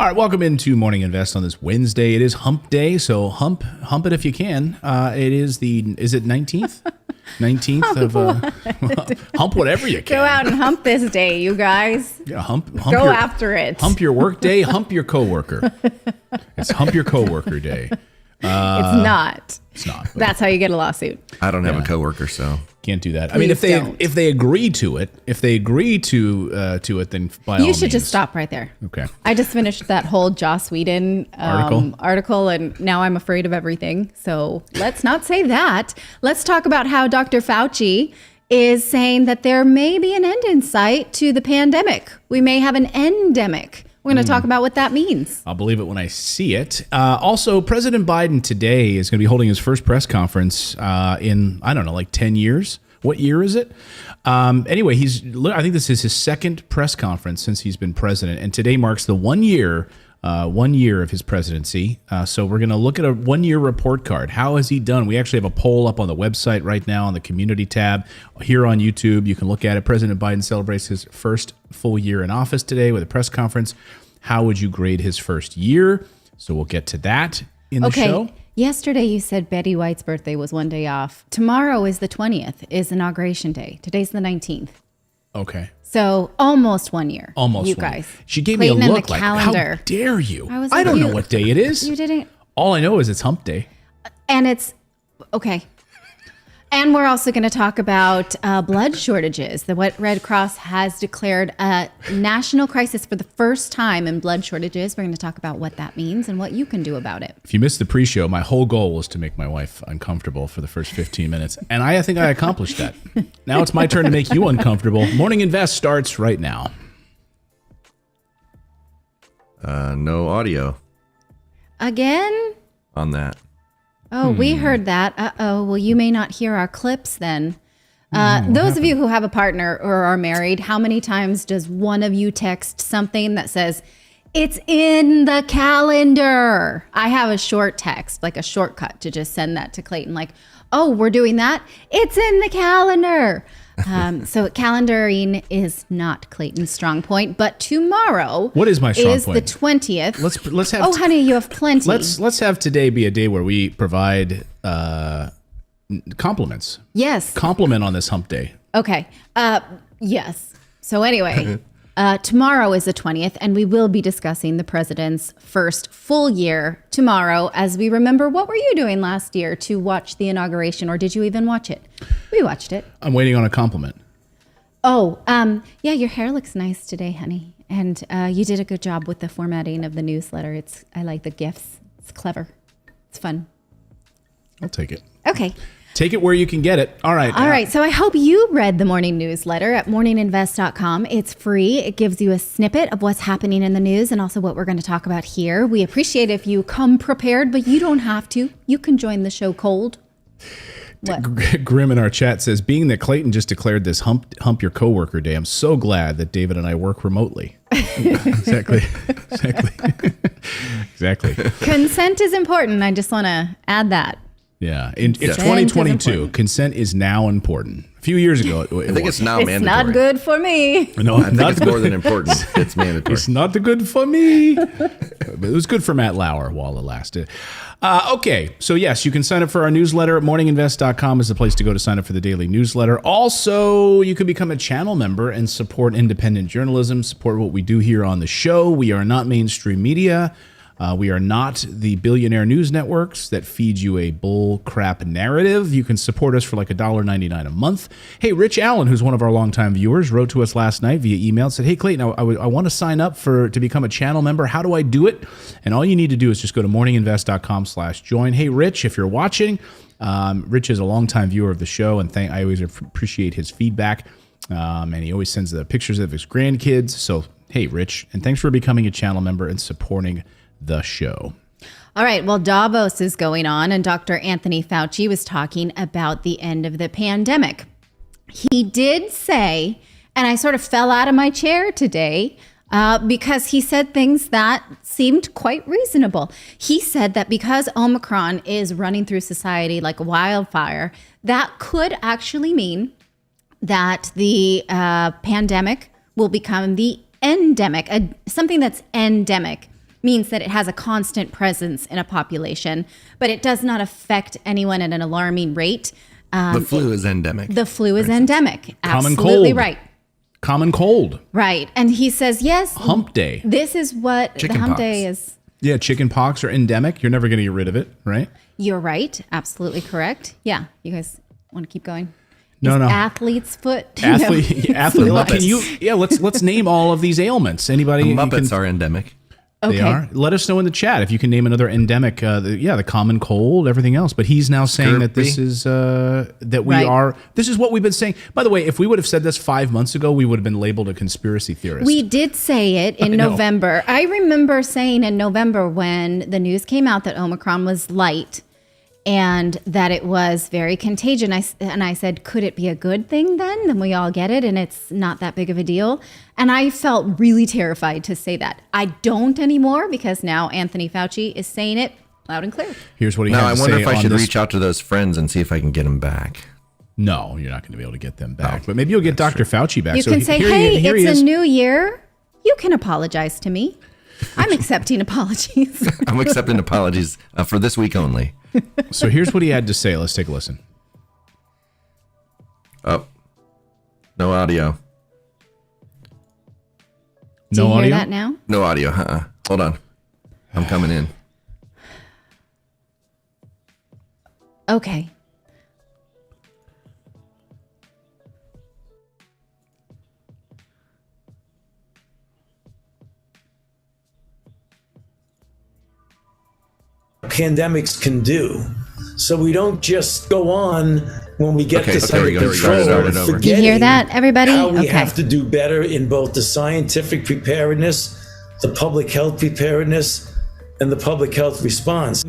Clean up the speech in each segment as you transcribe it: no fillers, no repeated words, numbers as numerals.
All right, welcome into Morning Invest on this Wednesday. It is Hump Day, so hump it if you can. Is it 19th? 19th of hump whatever you can. Go out and hump this day, you guys. Yeah, hump Go after it. Hump your work day, hump your coworker. It's hump your coworker day. It's not. It's not. That's how you get a lawsuit. I don't have a coworker, so can't do that. Please I mean, don't. if they agree to it, to it, then by all You should means. just stop right there. Okay. I just finished that whole Joss Whedon article, and now I'm afraid of everything. So let's not say that. Let's talk about how Dr. Fauci is saying that there may be an end in sight to the pandemic. We may have an endemic. We're going to talk about what that means. I'll believe it when I see it. Also, President Biden today is going to be holding his first press conference in, I don't know, like 10 years. What year is it? Anyway, I think this is his second press conference since he's been president. And today marks the 1 year of his presidency. So we're going to look at a 1 year report card. How has he done? We actually have a poll up on the website right now on the community tab here on YouTube. You can look at it. President Biden celebrates his first full year in office today with a press conference. How would you grade his first year? So we'll get to that in the show. Yesterday you said Betty White's birthday was one day off. Tomorrow is the 20th, is Inauguration Day. Today's the 19th. Okay. So almost 1 year. Almost you one year. guys. She gave Clayton me a and look the like, calendar. how dare you? I don't like, know what day it is. You didn't. All I know is it's hump day. And it's okay. And we're also going to talk about blood shortages. The Red Cross has declared a national crisis for the first time in blood shortages. We're going to talk about what that means and what you can do about it. If you missed the pre-show, my whole goal was to make my wife uncomfortable for the first 15 minutes. And I think I accomplished that. Now it's my turn to make you uncomfortable. Morning Invest starts right now. no audio Again? on that. Oh, we heard that. Uh-oh. Well, you may not hear our clips then. Those of you who have a partner or are married, how many times does one of you text something that says, it's in the calendar? I have a short text, like a shortcut to just send that to Clayton. Like, oh, we're doing that? It's in the calendar. So calendaring is not Clayton's strong point, but tomorrow What is my strong is point? the 20th. Let's have Oh, honey, you have plenty. let's have today be a day where we provide compliments. Yes. Compliment on this hump day. Okay. Yes. So anyway, tomorrow is the 20th, and we will be discussing the president's first full year tomorrow as we remember what were you doing last year to watch the inauguration, or did you even watch it? We watched it. I'm waiting on a compliment. Oh, yeah, your hair looks nice today, honey. And you did a good job with the formatting of the newsletter. I like the GIFs. It's clever. It's fun. I'll take it. Okay. Take it where you can get it. All right. All right. So I hope you read the morning newsletter at morninginvest.com. It's free. It gives you a snippet of what's happening in the news and also what we're going to talk about here. We appreciate if you come prepared, but you don't have to. You can join the show cold. What? Grim in our chat says, being that Clayton just declared this hump your coworker day, I'm so glad that David and I work remotely. Exactly. Consent is important. I just want to add that. Yeah. In Consent 2022, is important. consent is now important. A few years ago, I think it's now It's mandatory. not good for me. No, I think not it's good. more than important. It's mandatory. It's not good for me. But it was good for Matt Lauer while it lasted. Okay, so yes, you can sign up for our newsletter. Morninginvest.com is the place to go to sign up for the daily newsletter. Also, you can become a channel member and support independent journalism, support what we do here on the show. We are not mainstream media. We are not the billionaire news networks that feed you a bull crap narrative. You can support us for like $1.99 a month. Hey, Rich Allen, who's one of our longtime viewers, wrote to us last night via email and said, hey, Clayton, I want to sign up to become a channel member. How do I do it? And all you need to do is just go to morninginvest.com/join. Hey, Rich, if you're watching, Rich is a longtime viewer of the show, and I always appreciate his feedback. And he always sends the pictures of his grandkids. So, hey, Rich, and thanks for becoming a channel member and supporting the show. All right. Well, Davos is going on, and Dr. Anthony Fauci was talking about the end of the pandemic. He did say, and I sort of fell out of my chair today because he said things that seemed quite reasonable. He said that because Omicron is running through society like a wildfire, that could actually mean that the pandemic will become the endemic, something that's endemic. means that it has a constant presence in a population, but it does not affect anyone at an alarming rate. The flu is endemic. The flu is endemic. Common Absolutely cold. right. Common cold. Right. And he says, yes. Hump day. This is what Chicken the hump pox. day is. Yeah, chicken pox are endemic. You're never going to get rid of it, right? You're right. Absolutely correct. Yeah. You guys want to keep going? No, Is no. Athlete's foot. Athlete. Muppets. Can you? Yeah. Let's name all of these ailments. Anybody? you Muppets can- are endemic. They Okay. are. Let us know in the chat if you can name another endemic. The common cold, everything else. But he's now saying that this Scurvy. is that we Right. are. This is what we've been saying. By the way, if we would have said this 5 months ago, we would have been labeled a conspiracy theorist. We did say it in know. November. I remember saying in November when the news came out that Omicron was light and that it was very contagious. And I said, could it be a good thing then? Then we all get it and it's not that big of a deal. And I felt really terrified to say that. I don't anymore because now Anthony Fauci is saying it loud and clear. Here's what he Now, had I to wonder say if I on should this. reach out to those friends and see if I can get them back. No, you're not going to be able to get them back. But maybe you'll get Dr. Fauci back. You So can say, here hey, here he it's is. a new year. You can apologize to me. I'm accepting apologies. I'm accepting apologies for this week only. So here's what he had to say. Let's take a listen. Oh, no audio. Do No you hear audio? that now? No audio. Hold on. I'm coming in. Okay. Pandemics can do. So we don't just go on when we get Okay, this there under we go. control. Start it over. You hear that, everybody? How we Okay. have to do better in both the scientific preparedness, the public health preparedness, and the public health response.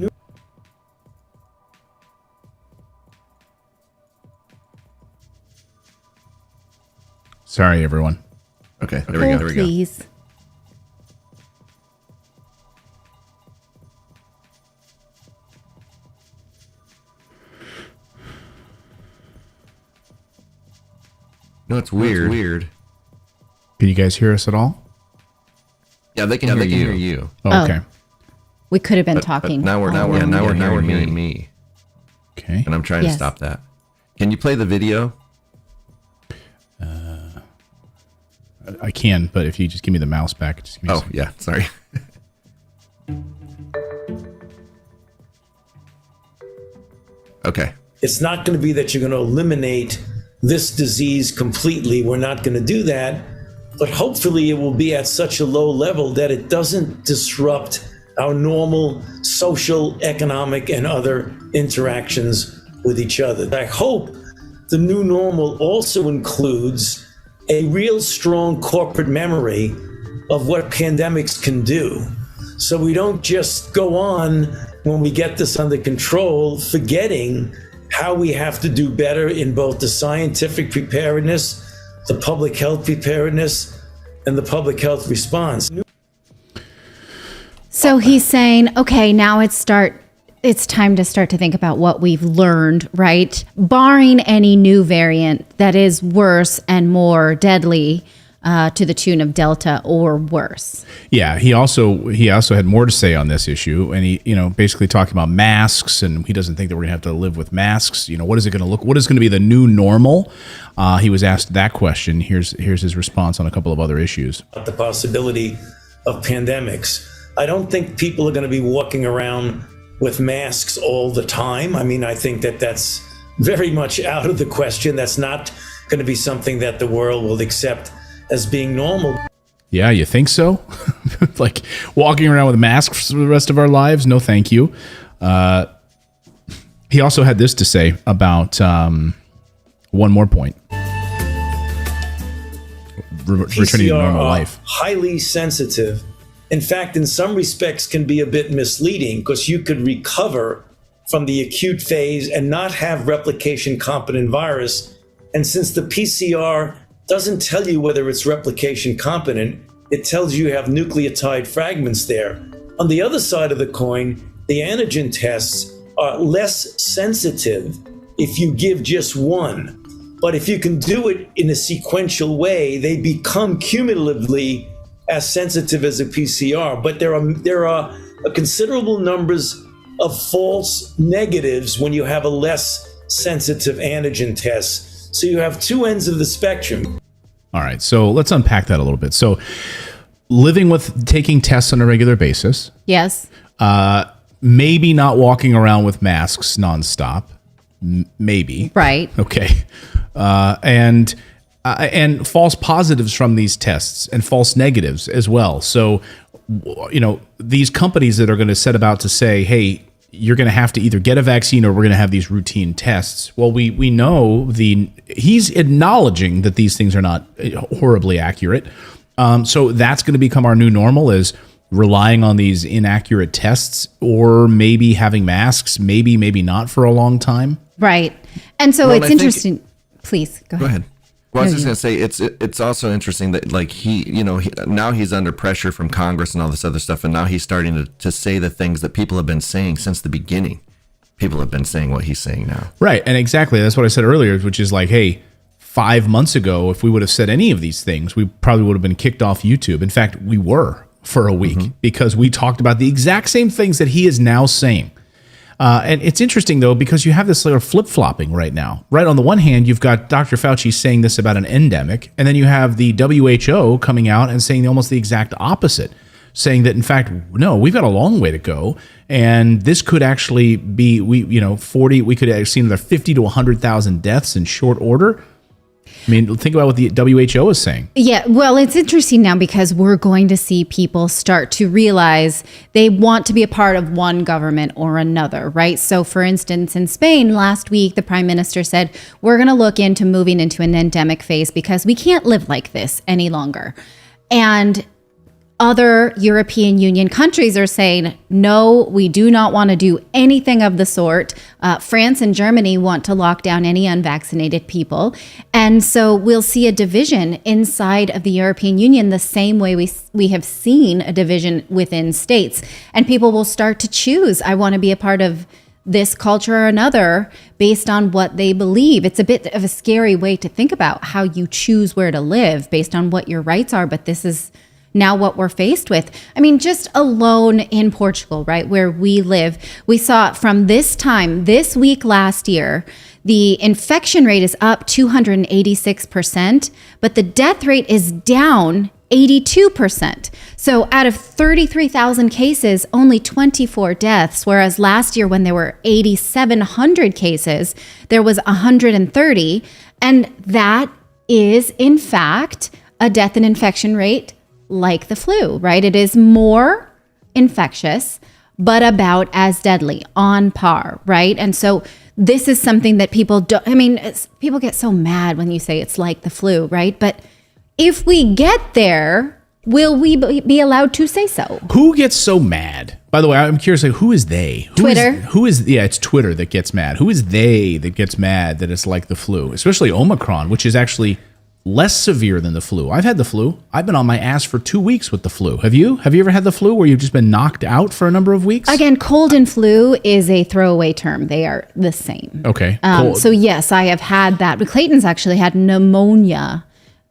Sorry, everyone. Okay, there we go. There we go. Please. No, it's weird. Weird. Can you guys hear us at all? Yeah, they can hear you. Oh, okay. We could have been But talking. now we're hearing me, Okay. and I'm trying Yes. to stop that. Can you play the video? I can, but if you just give me the mouse back, just give me a Oh, second. yeah. Sorry. Okay. It's not going to be that you're going to eliminate this disease completely. We're not going to do that. But hopefully it will be at such a low level that it doesn't disrupt our normal social, economic, and other interactions with each other. I hope the new normal also includes a real strong corporate memory of what pandemics can do. So we don't just go on when we get this under control, forgetting how we have to do better in both the scientific preparedness, the public health preparedness, and the public health response. So he's saying, okay, now it's time to start to think about what we've learned, right? Barring any new variant that is worse and more deadly to the tune of Delta or worse. Yeah, he also had more to say on this issue, and he basically talking about masks, and he doesn't think that we're gonna have to live with masks. What is it gonna look? What is gonna be the new normal? He was asked that question. Here's his response on a couple of other issues. The possibility of pandemics. I don't think people are going to be walking around with masks all the time. I mean, I think that that's very much out of the question. That's not going to be something that the world will accept as being normal. Yeah, you think so? Like walking around with masks for the rest of our lives? No, thank you. He also had this to say about one more point. Returning to normal are life. highly sensitive. In fact, in some respects can be a bit misleading because you could recover from the acute phase and not have replication competent virus. And since the PCR doesn't tell you whether it's replication competent, it tells you have nucleotide fragments there. On the other side of the coin, the antigen tests are less sensitive if you give just one. But if you can do it in a sequential way, they become cumulatively as sensitive as a PCR, but there are a considerable numbers of false negatives when you have a less sensitive antigen test. So you have two ends of the spectrum. All right, so let's unpack that a little bit. So living with taking tests on a regular basis, Yes. maybe not walking around with masks nonstop, maybe. Right. Okay. And false positives from these tests and false negatives as well. So, these companies that are going to set about to say, hey, you're going to have to either get a vaccine or we're going to have these routine tests. Well, we know he's acknowledging that these things are not horribly accurate. So that's going to become our new normal, is relying on these inaccurate tests, or maybe having masks, maybe not for a long time. Right. And so it's interesting. Please go ahead. Well, I was just going to say, it's also interesting that, like, now he's under pressure from Congress and all this other stuff, and now he's starting to say the things that people have been saying since the beginning. People have been saying what he's saying now. Right, and exactly. That's what I said earlier, which is like, hey, 5 months ago, if we would have said any of these things, we probably would have been kicked off YouTube. In fact, we were for a week because we talked about the exact same things that he is now saying. And it's interesting, though, because you have this sort of flip-flopping right now. Right on the one hand, you've got Dr. Fauci saying this about an endemic, and then you have the WHO coming out and saying almost the exact opposite, saying that, in fact, no, we've got a long way to go, and this could actually be, we could have seen another 50 to 100,000 deaths in short order. I mean, think about what the WHO is saying. Yeah, well, it's interesting now because we're going to see people start to realize they want to be a part of one government or another, right? So, for instance, in Spain last week, the prime minister said, we're going to look into moving into an endemic phase because we can't live like this any longer. And other European Union countries are saying, no, we do not want to do anything of the sort. France and Germany want to lock down any unvaccinated people. And so we'll see a division inside of the European Union the same way we have seen a division within states. And people will start to choose, I want to be a part of this culture or another based on what they believe. It's a bit of a scary way to think about how you choose where to live based on what your rights are. But this is now what we're faced with. I mean, just alone in Portugal, right, where we live, we saw from this week last year, the infection rate is up 286%, but the death rate is down 82%. So out of 33,000 cases, only 24 deaths, whereas last year when there were 8,700 cases, there was 130. And that is, in fact, a death and infection rate like the flu, right? It is more infectious, but about as deadly, on par, right? And so this is something that people don't, people get so mad when you say it's like the flu, right? But if we get there, will we be allowed to say so? Who gets so mad? By the way, I'm curious, like, who is they? Twitter. It's Twitter that gets mad. Who is they that gets mad that it's like the flu? Especially Omicron, which is actually less severe than the flu. I've had the flu. I've been on my ass for 2 weeks with the flu. Have you? Have you ever had the flu where you've just been knocked out for a number of weeks? Again, cold and flu is a throwaway term. They are the same. Okay. So yes, I have had that. But Clayton's actually had pneumonia,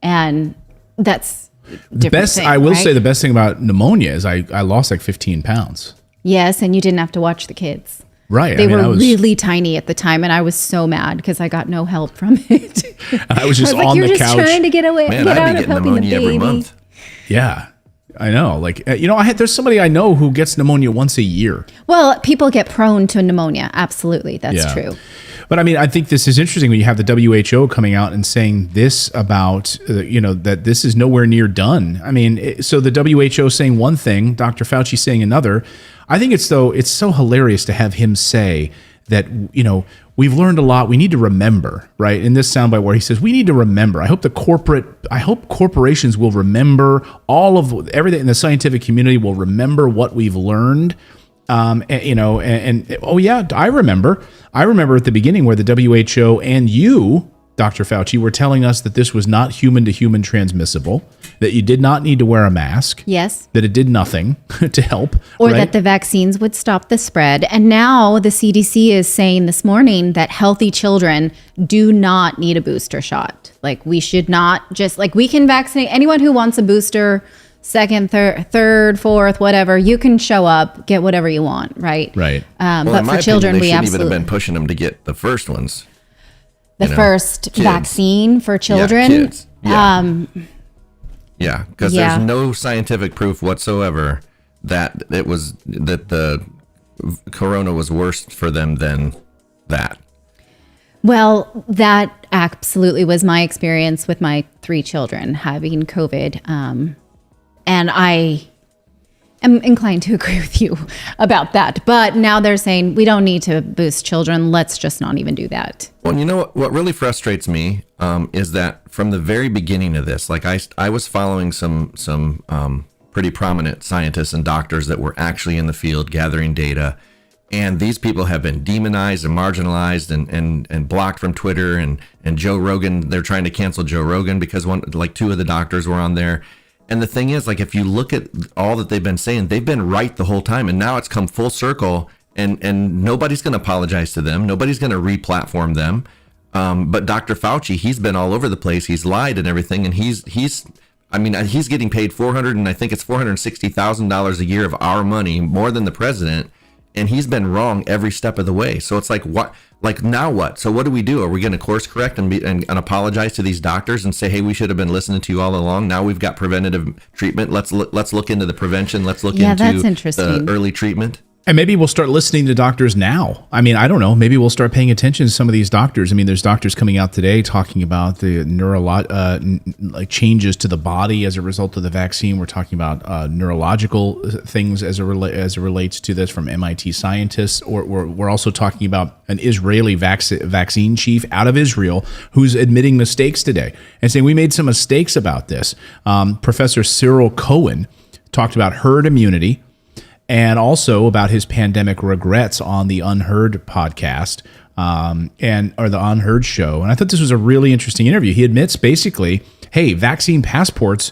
and that's different thing, I will say the best thing about pneumonia is I lost like 15 pounds. Yes, and you didn't have to watch the kids. Right. They were really tiny at the time, and I was so mad because I got no help from it. I was just I was on like, the you're couch. just trying to get away, Man, get I'd out be of getting helping the pneumonia baby. every month. Yeah. I know. Like, there's somebody I know who gets pneumonia once a year. Well, people get prone to pneumonia. Absolutely. That's true. But I mean, I think this is interesting when you have the WHO coming out and saying this about, that this is nowhere near done. I mean, so the WHO saying one thing, Dr. Fauci saying another. I think it's so hilarious to have him say that, we've learned a lot. We need to remember, right? In this soundbite where he says, we need to remember. I hope corporations will remember everything in the scientific community will remember what we've learned. Oh yeah, I remember at the beginning where the WHO and you, Dr. Fauci, were telling us that this was not human to human transmissible, that you did not need to wear a mask. Yes. That it did nothing to help. Or right? that the vaccines would stop the spread. And now the CDC is saying this morning that healthy children do not need a booster shot. Like, we should not just, like, we can vaccinate anyone who wants a booster, second, third, fourth, whatever. You can show up, get whatever you want, right? Right. But for children, they we shouldn't absolutely even have been pushing them to get the first ones. the first kids. vaccine for children. Yeah, kids. Yeah. Yeah, because Yeah. there's no scientific proof whatsoever that the corona was worse for them than that. Well, that absolutely was my experience with my 3 children having COVID. And I am inclined to agree with you about that. But now they're saying we don't need to boost children. Let's just not even do that. Well, you know what really frustrates me is that from the very beginning of this, like I was following some pretty prominent scientists and doctors that were actually in the field gathering data. And these people have been demonized and marginalized and blocked from Twitter and Joe Rogan. They're trying to cancel Joe Rogan because 2 of the doctors were on there. And the thing is, like, if you look at all that they've been saying, they've been right the whole time. And now it's come full circle and nobody's going to apologize to them. Nobody's going to re-platform them. But Dr. Fauci, he's been all over the place. He's lied and everything. And he's getting paid $460,000 a year of our money, more than the president. And he's been wrong every step of the way. So it's like, what? Like, now what? So what do we do? Are we going to course correct and apologize to these doctors and say, hey, we should have been listening to you all along? Now we've got preventative treatment. Let's look into the prevention. Let's look into that's interesting. the early treatment. And maybe we'll start listening to doctors now. I mean, I don't know. Maybe we'll start paying attention to some of these doctors. I mean, there's doctors coming out today talking about the like changes to the body as a result of the vaccine. We're talking about neurological things as it relates to this from MIT scientists. Or we're also talking about an Israeli vaccine chief out of Israel who's admitting mistakes today and saying we made some mistakes about this. Professor Cyril Cohen talked about herd immunity, and also about his pandemic regrets on the Unheard podcast or the Unheard show. And I thought this was a really interesting interview. He admits basically, hey, vaccine passports,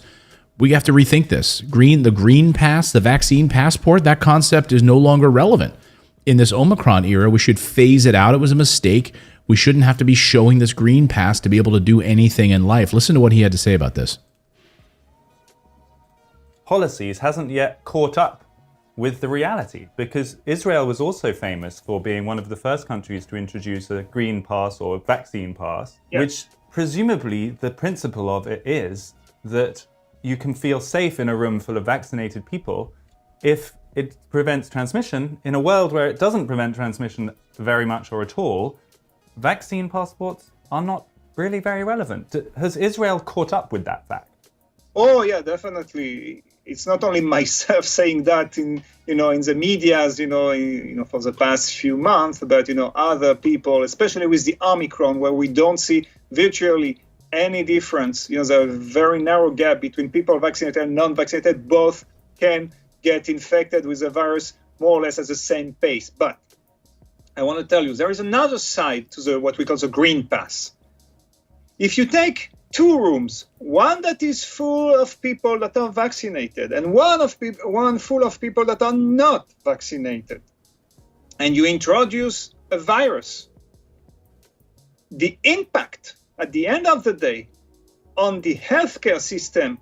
we have to rethink this. The green pass, the vaccine passport, that concept is no longer relevant. In this Omicron era, we should phase it out. It was a mistake. We shouldn't have to be showing this green pass to be able to do anything in life. Listen to what he had to say about this. Policies hasn't yet caught up with the reality, because Israel was also famous for being one of the first countries to introduce a green pass or vaccine pass, which presumably the principle of it is that you can feel safe in a room full of vaccinated people if it prevents transmission. In a world where it doesn't prevent transmission very much or at all, vaccine passports are not really very relevant. Has Israel caught up with that fact? Oh yeah, definitely. It's not only myself saying that in the medias, for the past few months, but other people, especially with the Omicron, where we don't see virtually any difference. There's a very narrow gap between people vaccinated and non-vaccinated. Both can get infected with the virus more or less at the same pace. But I want to tell you, there is another side to what we call the green pass. If you take 2 rooms, one that is full of people that are vaccinated and one full of people that are not vaccinated, and you introduce a virus, the impact at the end of the day on the healthcare system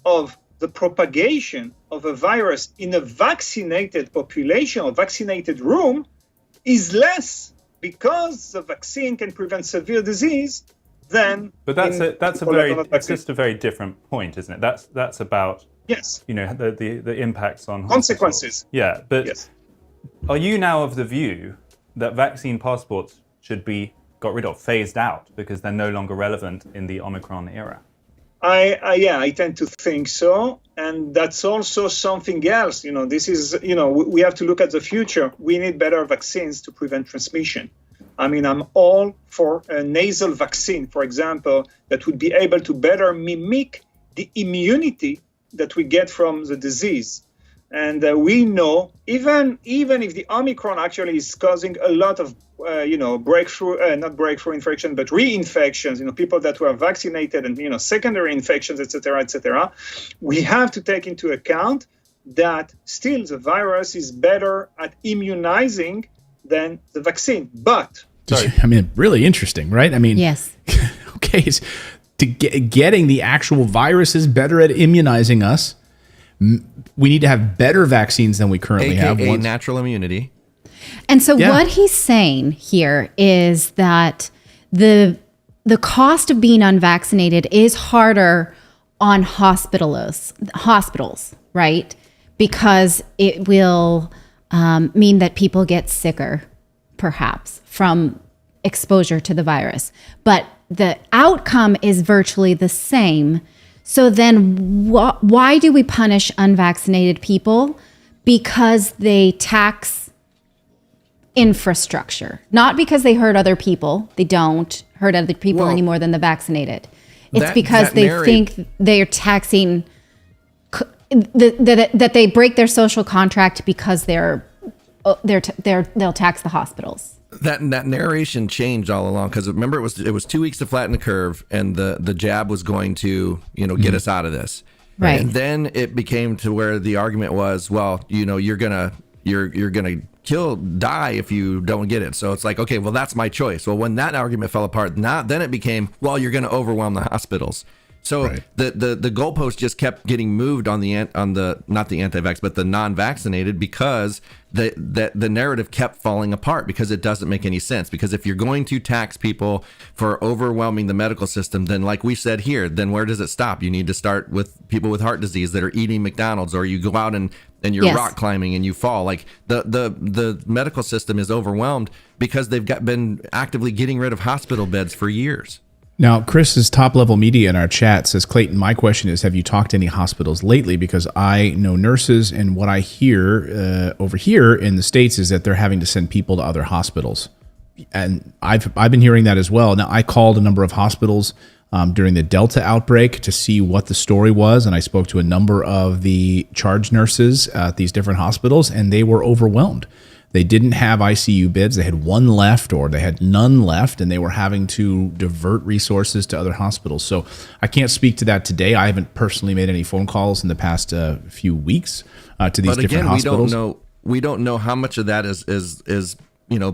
of the propagation of a virus in a vaccinated population or vaccinated room is less, because the vaccine can prevent severe disease. But it's just a very different point, isn't it? That's about the impacts on consequences. Yeah, but are you now of the view that vaccine passports should be got rid of, phased out, because they're no longer relevant in the Omicron era? I tend to think so, and that's also something else. This is we have to look at the future. We need better vaccines to prevent transmission. I mean, I'm all for a nasal vaccine, for example, that would be able to better mimic the immunity that we get from the disease. And we know, even if the Omicron actually is causing a lot of, not breakthrough infection, but reinfections, people that were vaccinated and, secondary infections, et cetera, we have to take into account that still the virus is better at immunizing than the vaccine. But I mean, really interesting, right? I mean, yes. Okay, getting the actual virus is better at immunizing us, We need to have better vaccines than we currently have. AKA natural immunity. And so what he's saying here is that the cost of being unvaccinated is harder on hospitals, right? Because it will mean that people get sicker, perhaps, from exposure to the virus. But the outcome is virtually the same. So then why do we punish unvaccinated people? Because they tax infrastructure, not because they hurt other people. They don't hurt other people any more than the vaccinated. It's because they think they're taxing, that they break their social contract because they'll tax the hospitals. That narration changed all along, because remember it was 2 weeks to flatten the curve, and the jab was going to get us out of this. Right. And then it became to where the argument was, well, you're gonna die if you don't get it. So it's like, okay, well, that's my choice. Well, when that argument fell apart, then it became, well, you're going to overwhelm the hospitals. So the goalpost just kept getting moved on the not the anti-vax, but the non-vaccinated, because the narrative kept falling apart, because it doesn't make any sense. Because if you're going to tax people for overwhelming the medical system, then like we said here, then where does it stop? You need to start with people with heart disease that are eating McDonald's, or you go out and you're rock climbing and you fall. Like the medical system is overwhelmed because they've been actively getting rid of hospital beds for years. Now, Chris's top level media in our chat says, Clayton, my question is, have you talked to any hospitals lately? Because I know nurses, and what I hear over here in the States is that they're having to send people to other hospitals. And I've been hearing that as well. Now, I called a number of hospitals during the Delta outbreak to see what the story was. And I spoke to a number of the charge nurses at these different hospitals, and they were overwhelmed. They didn't have ICU beds. They had one left, or they had none left, and they were having to divert resources to other hospitals. So I can't speak to that today. I haven't personally made any phone calls in the past few weeks to these different hospitals. We don't know how much of that is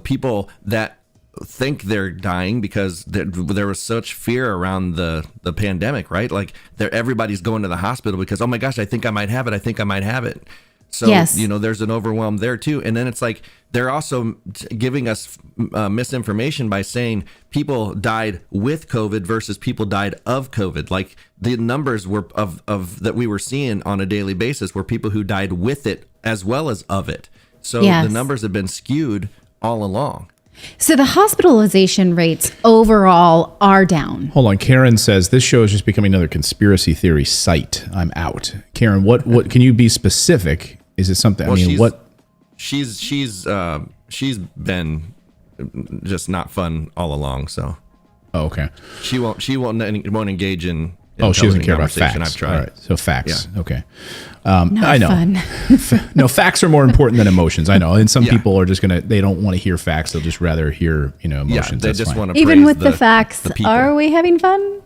people that think they're dying because there was such fear around the pandemic, right? Like everybody's going to the hospital because, oh my gosh, I think I might have it. So, there's an overwhelm there too. And then it's like they're also giving us misinformation by saying people died with COVID versus people died of COVID. Like the numbers were of that we were seeing on a daily basis were people who died with it as well as of it. So the numbers have been skewed all along. So the hospitalization rates overall are down. Hold on. Karen says this show is just becoming another conspiracy theory site. I'm out. Karen, what can you be specific? Is it something? Well, I mean, what? She's been just not fun all along. So, okay. She won't engage in she doesn't care about facts. I've tried. All right. So facts. Yeah. Okay. Not I know. Fun. No, facts are more important than emotions. I know. And some people are just they don't want to hear facts. They'll just rather hear, emotions. They just want to even with the facts. Are we having fun?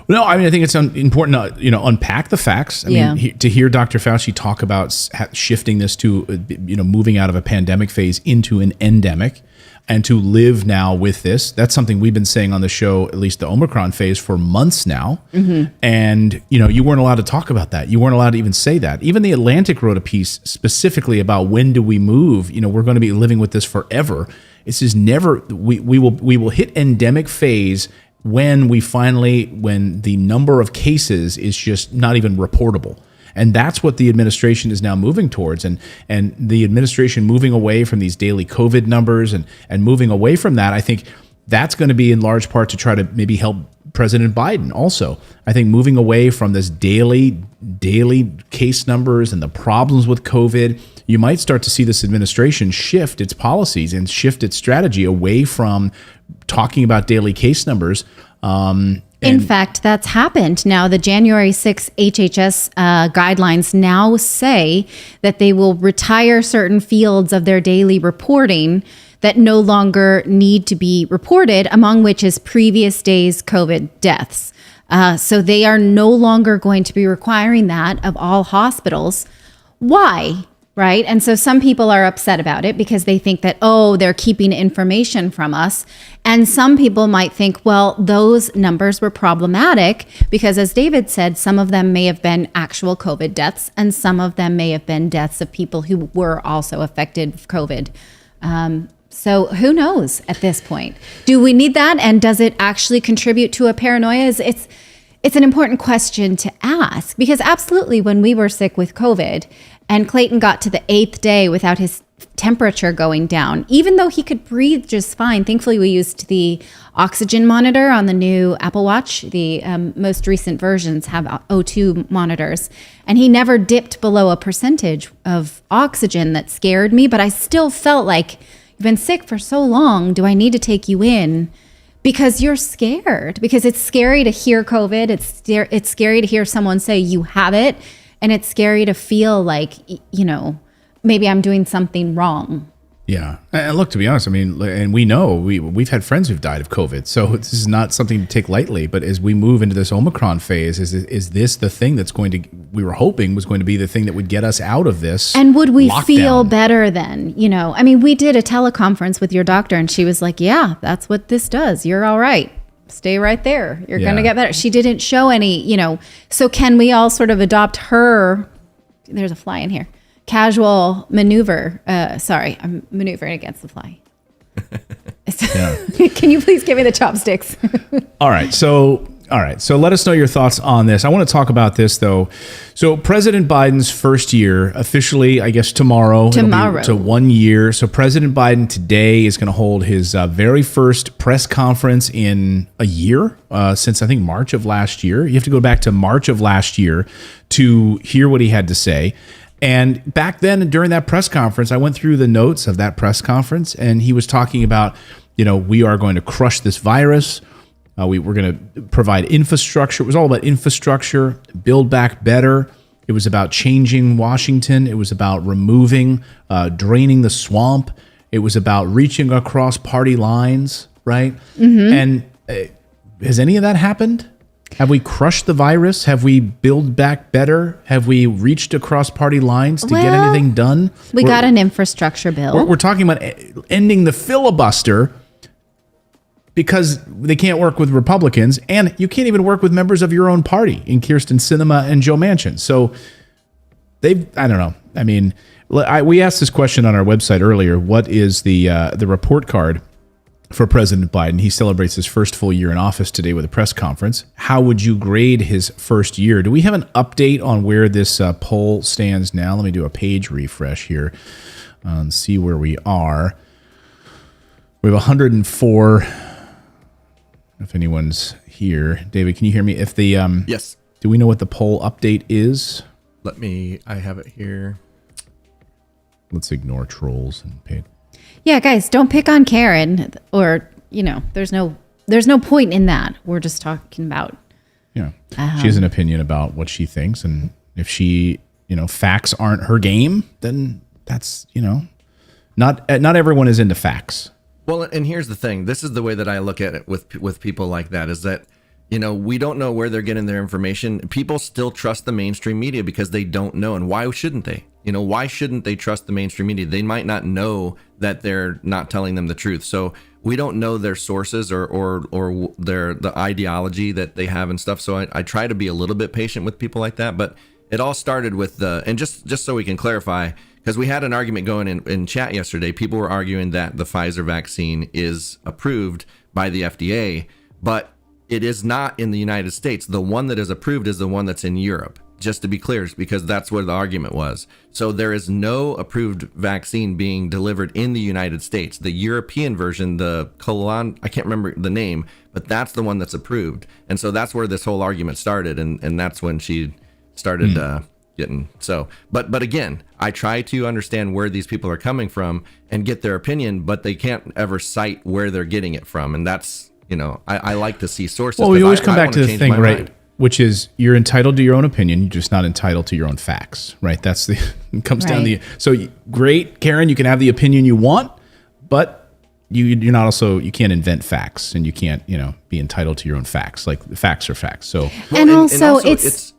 No, I mean, I think it's important to, unpack the facts. I mean, to hear Dr. Fauci talk about shifting this to, moving out of a pandemic phase into an endemic, and to live now with this. That's something we've been saying on the show, at least the Omicron phase, for months now. Mm-hmm. And, you weren't allowed to talk about that. You weren't allowed to even say that. Even The Atlantic wrote a piece specifically about when do we move? We're going to be living with this forever. This is never, we will hit endemic phase when the number of cases is just not even reportable. And that's what the administration is now moving towards. And the administration moving away from these daily COVID numbers and moving away from that, I think that's going to be in large part to try to maybe help President Biden also. I think moving away from this daily case numbers and the problems with COVID, you might start to see this administration shift its policies and shift its strategy away from talking about daily case numbers. In fact, that's happened. Now, the January 6th HHS guidelines now say that they will retire certain fields of their daily reporting that no longer need to be reported, among which is previous days COVID deaths. So they are no longer going to be requiring that of all hospitals. Why? right? And so some people are upset about it because they think that, oh, they're keeping information from us. And some people might think, well, those numbers were problematic because, as David said, some of them may have been actual COVID deaths and some of them may have been deaths of people who were also affected with COVID. So who knows at this point? Do we need that? And does it actually contribute to a paranoia? It's an important question to ask because absolutely when we were sick with COVID and Clayton got to the 8th day without his temperature going down, even though he could breathe just fine. Thankfully, we used the oxygen monitor on the new Apple Watch. The most recent versions have O2 monitors. And he never dipped below a percentage of oxygen that scared me. But I still felt like, you've been sick for so long. Do I need to take you in? Because you're scared. Because it's scary to hear COVID. It's scary to hear someone say you have it. And it's scary to feel like, you know, maybe I'm doing something wrong. Yeah. And look, to be honest, I mean, and we know we've had friends who've died of COVID. So this is not something to take lightly. But as we move into this Omicron phase, is this the thing that's going to, we were hoping was going to be the thing that would get us out of this? And would we lockdown? Feel better then? You know, I mean, we did a teleconference with your doctor and she was like, yeah, that's what this does. You're all right. Stay right there. You're going to get better. She didn't show any, you know, so can we all sort of adopt her, there's a fly in here, casual maneuver. Sorry, I'm maneuvering against the fly. Can you please give me the chopsticks? All right. So let us know your thoughts on this. I want to talk about this, though. So President Biden's first year, officially, I guess, tomorrow. To 1 year. So President Biden today is going to hold his very first press conference in a year, since I think March of last year. You have to go back to March of last year to hear what he had to say. And back then, during that press conference, I went through the notes of that press conference, and he was talking about, you know, we are going to crush this virus. We're going to provide infrastructure. It was all about infrastructure, build back better. It was about changing Washington. It was about removing, draining the swamp. It was about reaching across party lines, right? Mm-hmm. And has any of that happened? Have we crushed the virus? Have we build back better? Have we reached across party lines to get anything done? We got an infrastructure bill. We're talking about ending the filibuster because they can't work with Republicans, and you can't even work with members of your own party in Kyrsten Sinema and Joe Manchin. So I don't know. I mean, we asked this question on our website earlier. What is the report card for President Biden? He celebrates his first full year in office today with a press conference. How would you grade his first year? Do we have an update on where this poll stands now? Let me do a page refresh here and see where we are. We have 104. If anyone's here, David, can you hear me? If the yes, do we know what the poll update is? I have it here. Let's ignore trolls and pay. Yeah, guys, don't pick on Karen, or you know, there's no point in that. We're just talking about. Yeah, she has an opinion about what she thinks, and if she, you know, facts aren't her game, then that's, you know, not everyone is into facts. Well, and here's the thing. This is the way that I look at it with people like that, is that, you know, we don't know where they're getting their information. People still trust the mainstream media because they don't know. And why shouldn't they? You know, why shouldn't they trust the mainstream media? They might not know that they're not telling them the truth. So we don't know their sources or the ideology that they have and stuff. So I try to be a little bit patient with people like that. But it all started with and just so we can clarify, because we had an argument going in chat yesterday. People were arguing that the Pfizer vaccine is approved by the FDA, but it is not in the United States. The one that is approved is the one that's in Europe, just to be clear, because that's where the argument was. So there is no approved vaccine being delivered in the United States. The European version, the Colon, I can't remember the name, but that's the one that's approved. And so that's where this whole argument started, and that's when she started getting so. But again, I try to understand where these people are coming from and get their opinion, but they can't ever cite where they're getting it from, and that's, you know, I like to see sources. Well, we always come back to the thing, right? Mind. Which is, you're entitled to your own opinion, you're just not entitled to your own facts, right? That's the it comes down to so great, Karen, you can have the opinion you want, but you're not also, you can't invent facts, and you can't, you know, be entitled to your own facts. Like, the facts are facts. So and also it's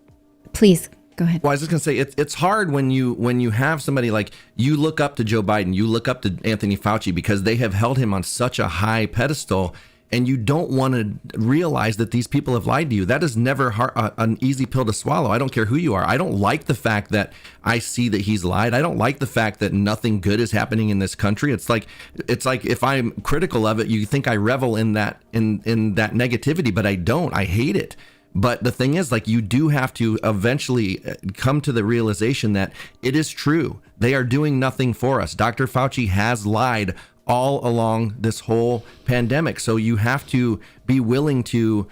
please Go ahead. Well, I was just gonna say it's hard when you have somebody like you look up to Joe Biden, you look up to Anthony Fauci because they have held him on such a high pedestal, and you don't want to realize that these people have lied to you. That is never an easy pill to swallow. I don't care who you are. I don't like the fact that I see that he's lied. I don't like the fact that nothing good is happening in this country. It's like if I'm critical of it, you think I revel in that in that negativity, but I don't. I hate it. But the thing is, like, you do have to eventually come to the realization that it is true. They are doing nothing for us. Dr. Fauci has lied all along this whole pandemic. So you have to be willing to,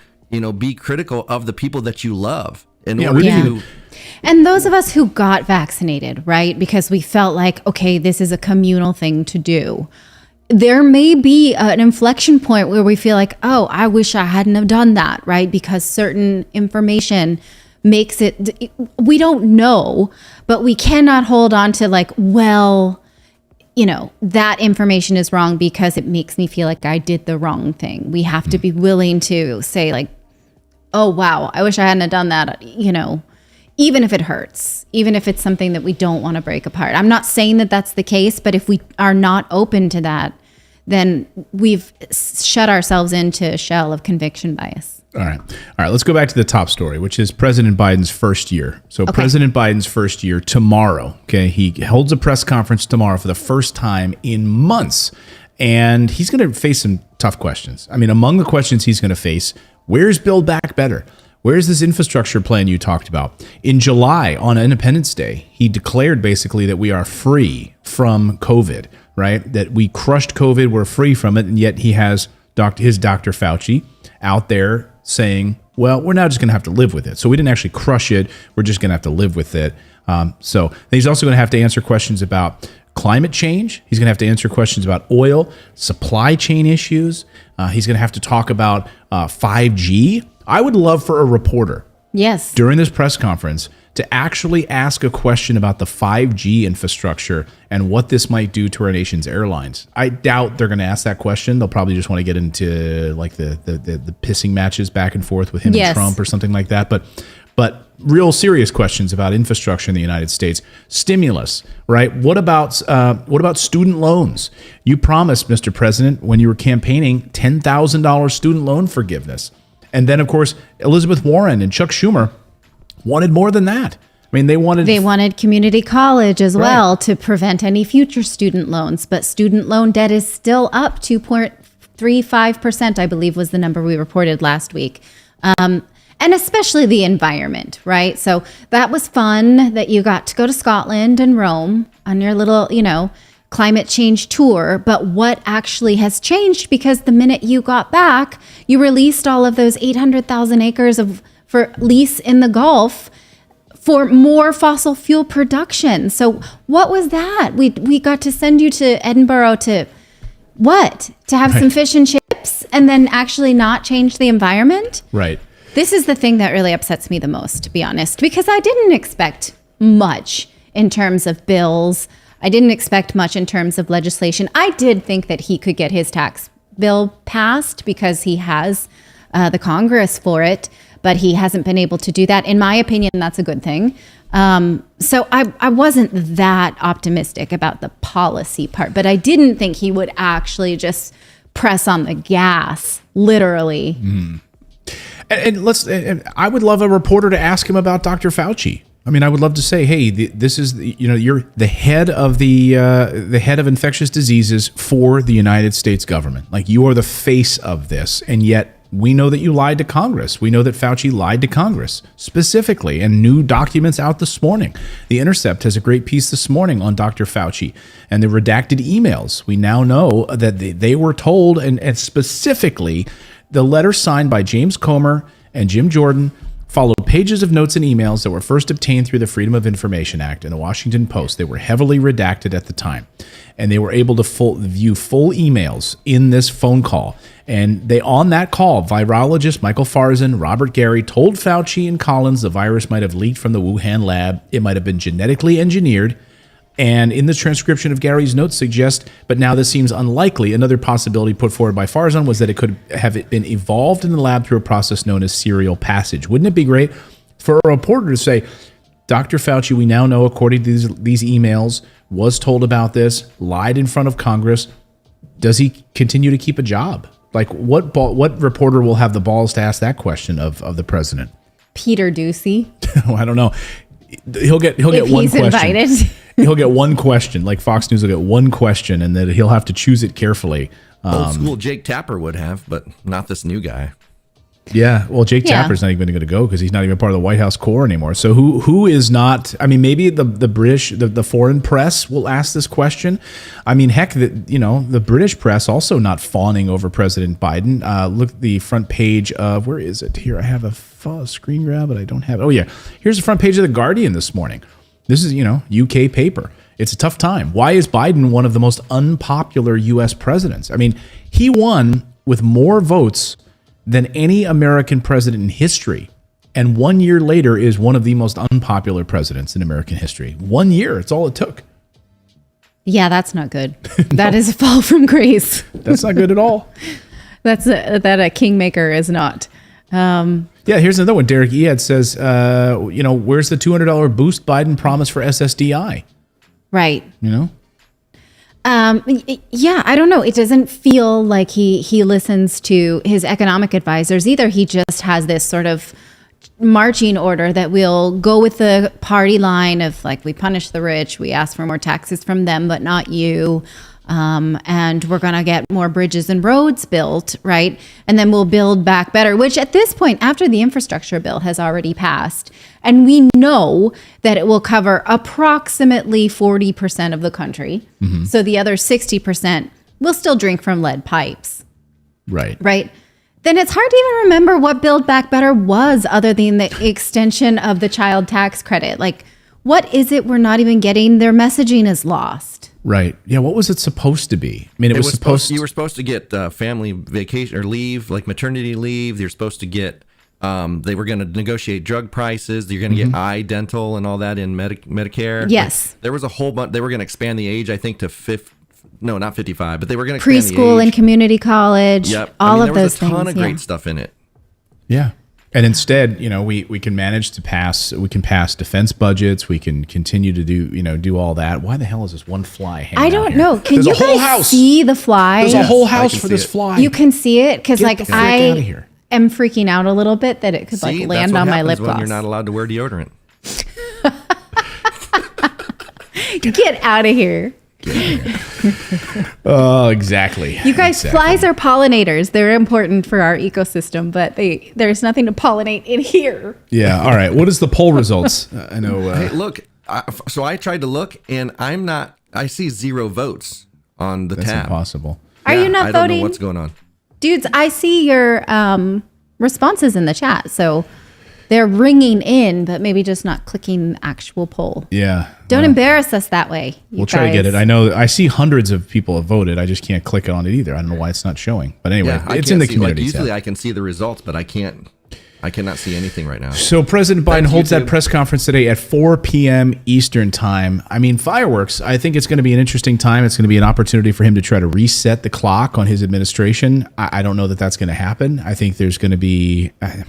be critical of the people that you love in order to. And those of us who got vaccinated, right? Because we felt like, okay, this is a communal thing to do. There may be an inflection point where we feel like, oh, I wish I hadn't have done that, right? Because certain information makes it, we don't know, but we cannot hold on to like, well, that information is wrong because it makes me feel like I did the wrong thing. We have to be willing to say like, oh, wow, I wish I hadn't have done that, even if it hurts, even if it's something that we don't want to break apart. I'm not saying that that's the case, but if we are not open to that, then we've shut ourselves into a shell of conviction bias. All right. Let's go back to the top story, which is President Biden's first year. So President Biden's first year tomorrow. Okay. He holds a press conference tomorrow for the first time in months. And he's going to face some tough questions. I mean, among the questions he's going to face, where's Build Back Better? Where's this infrastructure plan you talked about? In July, on Independence Day, he declared basically that we are free from COVID, right? That we crushed COVID, we're free from it, and yet he has his Dr. Fauci out there saying, well, we're now just going to have to live with it. So we didn't actually crush it, we're just going to have to live with it. So he's also going to have to answer questions about climate change. He's going to have to answer questions about oil, supply chain issues. He's going to have to talk about 5G. I would love for a reporter during this press conference to actually ask a question about the 5G infrastructure and what this might do to our nation's airlines. I doubt they're going to ask that question. They'll probably just want to get into like the pissing matches back and forth with him and Trump or something like that. But real serious questions about infrastructure in the United States. Stimulus, right? What about student loans? You promised, Mr. President, when you were campaigning, $10,000 student loan forgiveness. And then, of course, Elizabeth Warren and Chuck Schumer wanted more than that. I mean, they wanted community college as well to prevent any future student loans. But student loan debt is still up 2.35%, I believe was the number we reported last week. And especially the environment, right? So that was fun that you got to go to Scotland and Rome on your little, climate change tour. But what actually has changed? Because the minute you got back, you released all of those 800,000 acres for lease in the Gulf for more fossil fuel production. So what was that? We got to send you to Edinburgh to what? To have some fish and chips and then actually not change the environment? Right. This is the thing that really upsets me the most, to be honest, because I didn't expect much in terms of bills. I didn't expect much in terms of legislation. I did think that he could get his tax bill passed because he has the Congress for it, but he hasn't been able to do that. In my opinion, that's a good thing. So I wasn't that optimistic about the policy part, but I didn't think he would actually just press on the gas, literally. Mm. And I would love a reporter to ask him about Dr. Fauci. I mean, I would love to say, hey, this is you're the head of the head of infectious diseases for the United States government. Like, you are the face of this, and yet we know that you lied to Congress. We know that Fauci lied to Congress specifically, and new documents out this morning. The Intercept has a great piece this morning on Dr. Fauci and the redacted emails. We now know that they were told, and specifically, the letter signed by James Comer and Jim Jordan followed pages of notes and emails that were first obtained through the Freedom of Information Act and the Washington Post. They were heavily redacted at the time, and they were able to view full emails in this phone call. And on that call, virologist Michael Farzan, Robert Gary told Fauci and Collins the virus might have leaked from the Wuhan lab. It might have been genetically engineered. And in the transcription of Gary's notes suggest, but now this seems unlikely. Another possibility put forward by Farzan was that it could have been evolved in the lab through a process known as serial passage. Wouldn't it be great for a reporter to say, Dr. Fauci, we now know, according to these emails, was told about this, lied in front of Congress. Does he continue to keep a job? Like, what reporter will have the balls to ask that question of the president? Peter Ducey. I don't know. He'll get one he's question. Invited. He'll get one question. Like Fox News will get one question, and then he'll have to choose it carefully. Old school Jake Tapper would have, but not this new guy. Yeah, well, Jake Tapper's not even going to go because he's not even part of the White House core anymore. So who is not? I mean, maybe the British, the foreign press will ask this question. I mean, heck, the British press also not fawning over President Biden. Look at the front page of, where is it? Here, I have a screen grab, but I don't have it. Oh yeah, here's the front page of the Guardian this morning. This is UK paper. It's a tough time. Why is Biden one of the most unpopular U.S. presidents? I mean, he won with more votes than any American president in history. And 1 year later is one of the most unpopular presidents in American history. 1 year, it's all it took. Yeah, that's not good. That is a fall from grace. That's not good at all. That a kingmaker is not. Yeah, here's another one. Derek Ead says, where's the $200 boost Biden promised for SSDI? Right. Yeah, I don't know. It doesn't feel like he listens to his economic advisors either. He just has this sort of marching order that we'll go with the party line of like, we punish the rich, we ask for more taxes from them, but not you. And we're going to get more bridges and roads built, right? And then we'll build back better, which at this point, after the infrastructure bill has already passed, and we know that it will cover approximately 40% of the country. Mm-hmm. So the other 60% will still drink from lead pipes. Right. Right. Then it's hard to even remember what Build Back Better was other than the extension of the child tax credit. Like, what is it we're not even getting? Their messaging is lost. Right. Yeah. What was it supposed to be? I mean, it was supposed. You were supposed to get family vacation or leave, like maternity leave. You're supposed to get. They were going to negotiate drug prices. You're going to get eye, dental, and all that in Medicare. Yes. Like, there was a whole bunch. They were going to expand the age, I think, to no, not 55, but they were going to expand preschool the age. and community college. Yep. All of those things. There was a ton of great stuff in it. Yeah. And instead, we can manage to pass. We can pass defense budgets. We can continue to do all that. Why the hell is this one fly hanging I don't out know. here? Can There's you a whole guys house. see the fly? There's a whole house can for see this it. fly. You can see it because, Get like, the frick outta I here. am freaking out a little bit that it could See, land that's what on my happens lip when gloss. you're not allowed to wear deodorant. Get out of here. Oh, exactly. You guys, flies are pollinators. They're important for our ecosystem, but there's nothing to pollinate in here. Yeah. All right. What is the poll results? I know. Hey, look. So I tried to look, and I see 0 votes on the That's tab. impossible. Are you not I don't voting? know what's going on. Dudes, I see your responses in the chat. So they're ringing in, but maybe just not clicking the actual poll. Yeah. Don't embarrass us that way. We'll try to get it. I know. I see hundreds of people have voted. I just can't click on it either. I don't know why it's not showing. But anyway, Yeah, it's in the community usually tab. I can see the results, but I cannot see anything right now. So President Biden Thanks, holds that YouTube. press conference today at 4 p.m. Eastern time. I mean, fireworks. I think it's going to be an interesting time. It's going to be an opportunity for him to try to reset the clock on his administration. I don't know that that's going to happen. I think there's going to be, I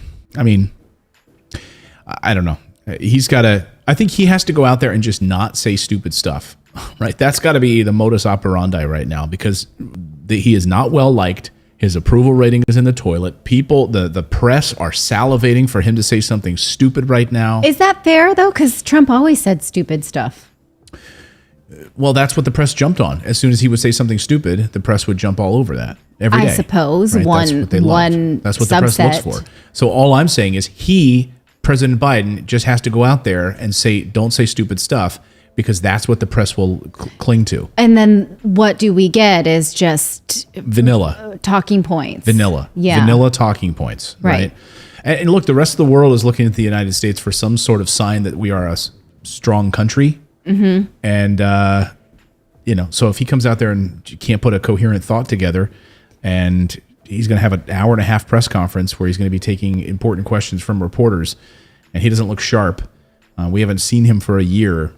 don't know. I think he has to go out there and just not say stupid stuff, right? That's got to be the modus operandi right now because he is not well liked. His approval rating is in the toilet. People, the press are salivating for him to say something stupid right now. Is that fair, though? Because Trump always said stupid stuff. Well, that's what the press jumped on. As soon as he would say something stupid, the press would jump all over that every day. I suppose. Right? One That's what they loved. That's what the press looks for. So all I'm saying is President Biden, just has to go out there and don't say stupid stuff because that's what the press will cling to. And then what do we get is just Vanilla. talking points. Vanilla. Yeah. Vanilla talking points. Right. And look, the rest of the world is looking at the United States for some sort of sign that we are a strong country. Mm-hmm. And, so if he comes out there and can't put a coherent thought together and he's going to have an hour and a half press conference where he's going to be taking important questions from reporters and he doesn't look sharp. We haven't seen him for a year.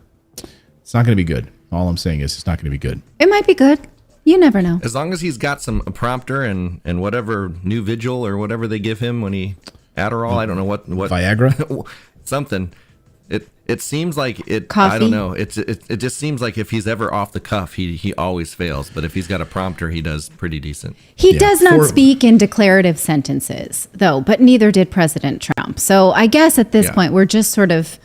It's not going to be good. All I'm saying is it's not going to be good. It might be good. You never know. As long as he's got a prompter and whatever new vigil or whatever they give him when he Adderall, I don't know what Viagra? something. It seems like it. Coffee? I don't know. It just seems like if he's ever off the cuff, he always fails. But if he's got a prompter, he does pretty decent. He does not speak in declarative sentences, though, but neither did President Trump. So I guess at this point, we're just sort of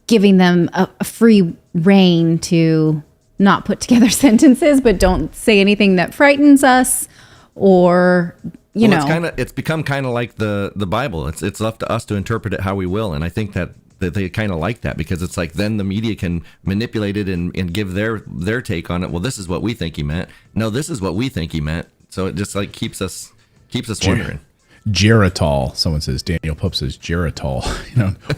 giving them a free rein to not put together sentences, but don't say anything that frightens us or, you know. It's become kind of like the Bible. It's left to us to interpret it how we will. And I think that they kind of like that, because it's like then the media can manipulate it and give their take on it. Well, this is what we think he meant. No, this is what we think he meant. So it just like keeps us wondering. Geritol. Someone says, Daniel Pope says Geritol,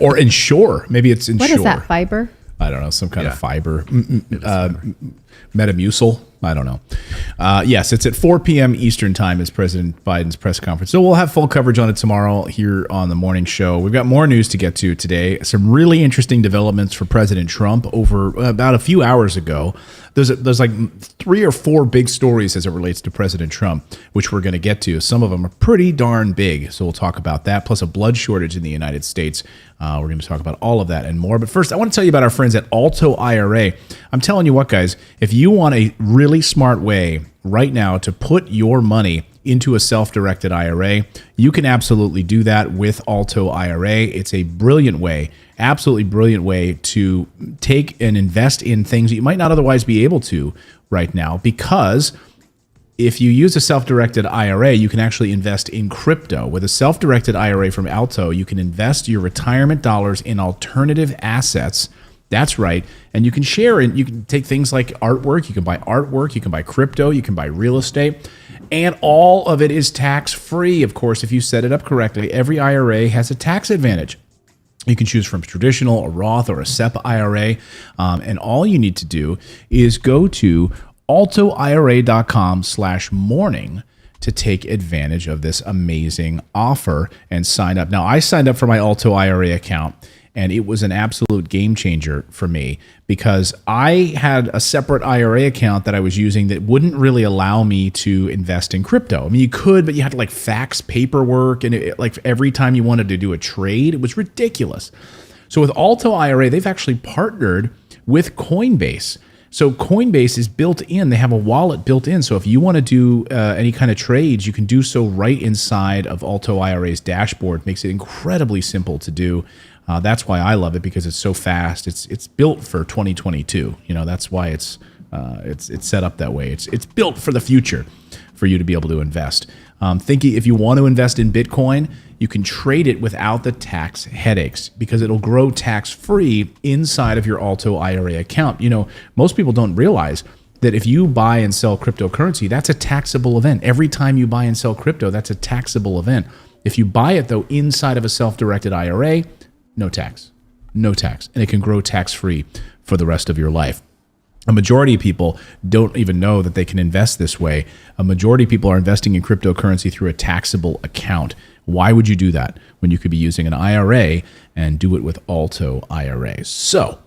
or Ensure. Maybe it's Ensure. What is that, fiber? I don't know, some kind of fiber. Metamucil. I don't know. Yes, it's at 4 p.m. Eastern time is President Biden's press conference. So we'll have full coverage on it tomorrow here on the morning show. We've got more news to get to today. Some really interesting developments for President Trump over about a few hours ago. There's like 3 or 4 big stories as it relates to President Trump, which we're going to get to. Some of them are pretty darn big. So we'll talk about that, plus a blood shortage in the United States. We're going to talk about all of that and more. But first, I want to tell you about our friends at Alto IRA. I'm telling you what, guys, if you want a really smart way right now to put your money into a self-directed IRA, you can absolutely do that with Alto IRA. It's a brilliant way, absolutely brilliant way to take and invest in things that you might not otherwise be able to right now, because if you use a self-directed IRA, you can actually invest in crypto. With a self-directed IRA from Alto, you can invest your retirement dollars in alternative assets. That's right. And you can share it. You can take things like artwork. You can buy artwork. You can buy crypto. You can buy real estate. And all of it is tax-free, of course, if you set it up correctly. Every IRA has a tax advantage. You can choose from traditional, a Roth, or a SEP IRA. And all you need to do is go to altoira.com/morning to take advantage of this amazing offer and sign up. Now, I signed up for my Alto IRA account, and it was an absolute game changer for me, because I had a separate IRA account that I was using that wouldn't really allow me to invest in crypto. I mean, you could, but you had to like fax paperwork, and like every time you wanted to do a trade, it was ridiculous. So with Alto IRA, they've actually partnered with Coinbase. So Coinbase is built in. They have a wallet built in. So if you want to do any kind of trades, you can do so right inside of Alto IRA's dashboard. Makes it incredibly simple to do. That's why I love it, because it's so fast. It's built for 2022. That's why it's set up that way. It's built for the future, for you to be able to invest. Thinking if you want to invest in Bitcoin, you can trade it without the tax headaches, because it'll grow tax-free inside of your Alto IRA account. Most people don't realize that if you buy and sell cryptocurrency, that's a taxable event. Every time you buy and sell crypto, that's a taxable event. If you buy it, though, inside of a self-directed IRA, no tax. And it can grow tax-free for the rest of your life. A majority of people don't even know that they can invest this way. A majority of people are investing in cryptocurrency through a taxable account. Why would you do that when you could be using an IRA and do it with Alto IRA? So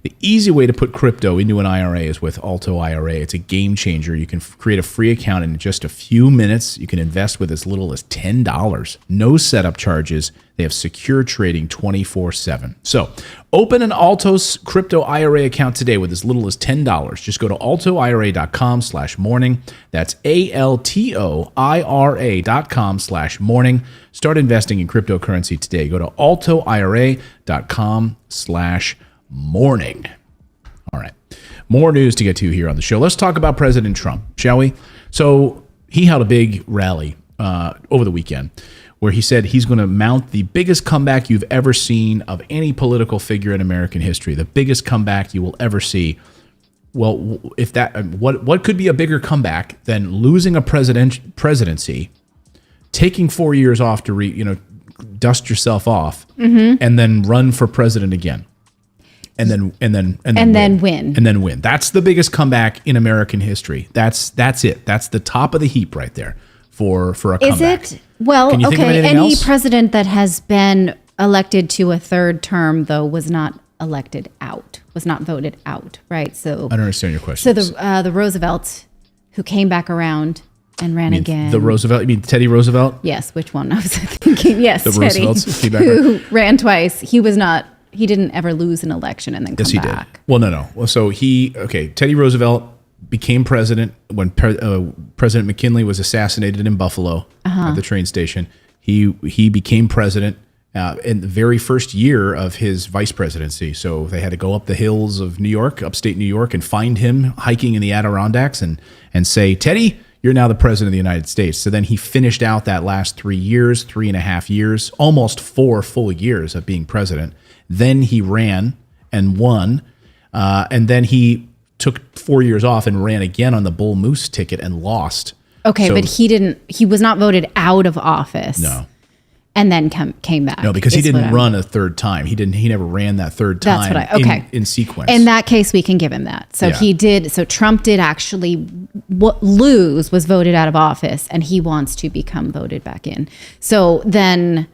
the easy way to put crypto into an IRA is with Alto IRA. It's a game changer. You can create a free account in just a few minutes. You can invest with as little as $10. No setup charges. They have secure trading 24/7. So open an Alto's crypto IRA account today with as little as $10. Just go to altoira.com/morning. That's ALTOIRA.com/morning. Start investing in cryptocurrency today. Go to altoira.com/morning. All right. More news to get to here on the show. Let's talk about President Trump, shall we? So he held a big rally over the weekend where he said he's going to mount the biggest comeback you've ever seen of any political figure in American history, the biggest comeback you will ever see. Well, if that, what could be a bigger comeback than losing a presidency, taking 4 years off to dust yourself off, and then run for president again, and then win. That's the biggest comeback in American history. That's it. That's the top of the heap right there for a comeback. Is it? Well, okay. Any president that has been elected to a third term, though, was not voted out, right? So I don't understand your question. So the Roosevelt, who came back around and ran again. The Roosevelt? You mean Teddy Roosevelt? Yes. Which one? I was thinking. Yes, the Teddy, Roosevelts came back who ran twice. He was not he didn't ever lose an election and then come Yes, he back. did. Well, no. Well, so Teddy Roosevelt became president when President McKinley was assassinated in Buffalo at the train station. He became president in the very first year of his vice presidency. So they had to go up the hills of New York, upstate New York, and find him hiking in the Adirondacks and say, Teddy, you're now the president of the United States. So then he finished out that last 3 years, 3.5 years, almost 4 full years of being president. Then he ran and won. And then he took 4 years off and ran again on the Bull Moose ticket and lost. Okay, So- but he was not voted out of office. No. And then came back. No, because he is what didn't I'm- run a third time. He never ran that third time That's what okay. in sequence. In that case, we can give him that. So Yeah. So Trump did actually lose, was voted out of office, and he wants to become voted back in. So then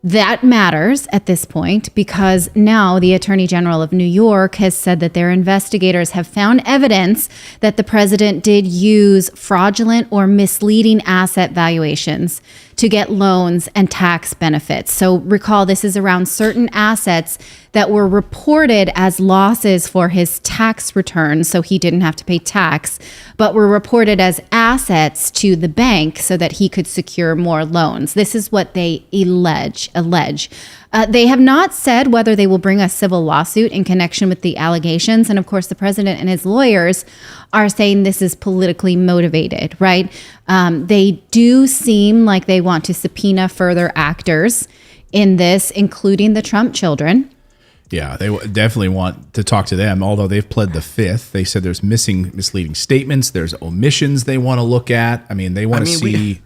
that matters at this point because now the Attorney General of New York has said that their investigators have found evidence that the president did use fraudulent or misleading asset valuations to get loans and tax benefits. So recall, this is around certain assets that were reported as losses for his tax return, so he didn't have to pay tax, but were reported as assets to the bank so that he could secure more loans. This is what they allege. They have not said whether they will bring a civil lawsuit in connection with the allegations. And of course, the president and his lawyers are saying this is politically motivated, right? They do seem like they want to subpoena further actors in this, including the Trump children. Yeah, they definitely want to talk to them, although they've pled the fifth. They said there's misleading statements. There's omissions they want to look at. I mean, they want to see...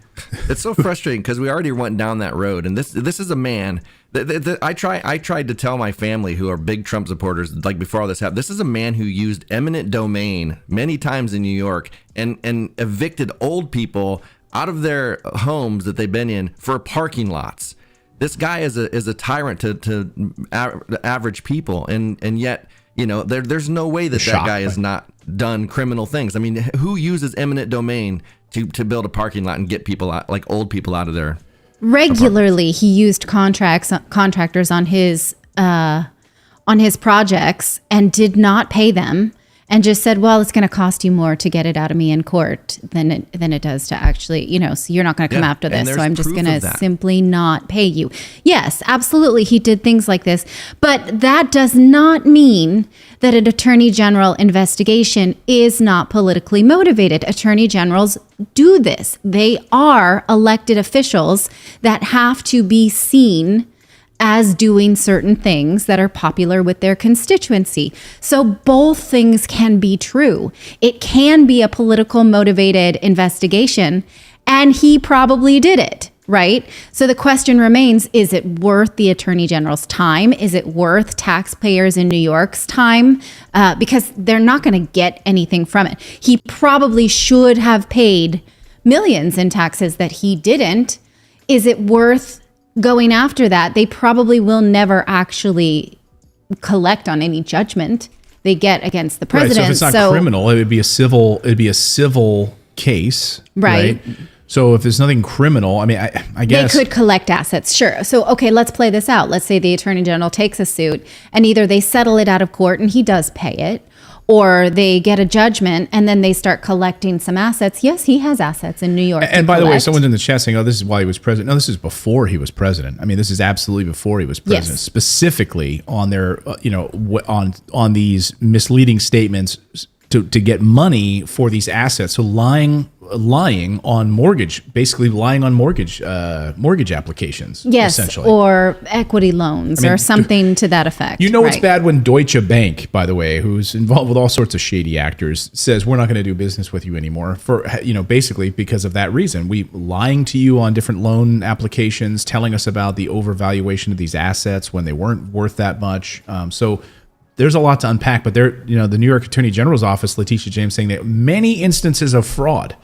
It's so frustrating because we already went down that road. And this is a man that I tried to tell my family who are big Trump supporters, like before all this happened, this is a man who used eminent domain many times in New York and evicted old people out of their homes that they've been in for parking lots. This guy is a tyrant to average people, and yet, you know, there's no way that guy has not done criminal things. I mean, who uses eminent domain to build a parking lot and get people out, like old people out of there? Regularly, he used contractors on his projects and did not pay them, and just said, well, it's going to cost you more to get it out of me in court than it does to actually, you know, so you're not going to come after this. So I'm just going to simply not pay you. Yes, absolutely. He did things like this, but that does not mean that an attorney general investigation is not politically motivated. Attorney generals do this. They are elected officials that have to be seen as doing certain things that are popular with their constituency. So both things can be true. It can be a political motivated investigation, and he probably did it, right? So the question remains, is it worth the attorney general's time? Is it worth taxpayers in New York's time? Because they're not going to get anything from it. He probably should have paid millions in taxes that he didn't. Is it worth going after that? They probably will never actually collect on any judgment they get against the president. Right, so if it's not criminal, it would be a civil case. Right. So if there's nothing criminal, I mean, I guess they could collect assets. Sure. So, okay, let's play this out. Let's say the attorney general takes a suit and either they settle it out of court and he does pay it, or they get a judgment and then they start collecting some assets. Yes, he has assets in New York. And by the way, someone's in the chat saying, oh, this is why he was president. No, this is before he was president. I mean, this is absolutely before he was president, Yes. Specifically on their, on these misleading statements to get money for these assets. So lying on mortgage applications. Yes, essentially. or equity loans or something to that effect. You know, it's right? bad when Deutsche Bank, by the way, who's involved with all sorts of shady actors, says we're not going to do business with you anymore for, basically because of that reason. We lying to you on different loan applications, telling us about the overvaluation of these assets when they weren't worth that much. So there's a lot to unpack, but the New York Attorney General's office, Letitia James, saying that many instances of fraud.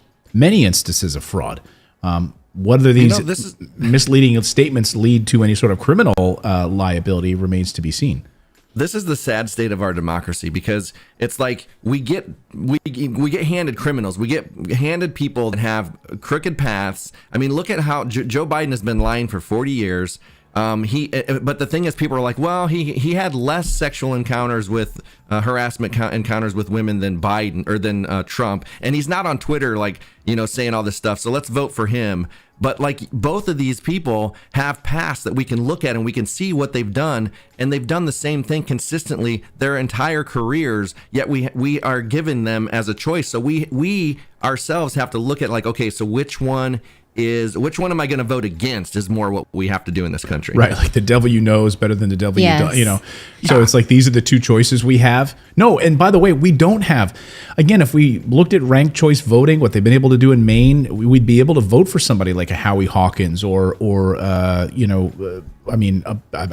Whether these misleading statements lead to any sort of criminal liability remains to be seen. This is the sad state of our democracy, because it's like we get handed criminals, we get handed people that have crooked paths. I mean, look at how Joe Biden has been lying for 40 years. But the thing is, people are like, well, he had less sexual encounters with harassment encounters with women than Biden or than Trump, and he's not on Twitter like saying all this stuff. So let's vote for him. But like both of these people have past that we can look at and we can see what they've done, and they've done the same thing consistently their entire careers. Yet we are given them as a choice. So we ourselves have to look at like, okay, so which one am I going to vote against is more what we have to do in this country. Right. Like the devil you know is better than the devil Yes. you don't, So it's like, these are the two choices we have. No. And by the way, we don't have, again, if we looked at ranked choice voting, what they've been able to do in Maine, we'd be able to vote for somebody like a Howie Hawkins or I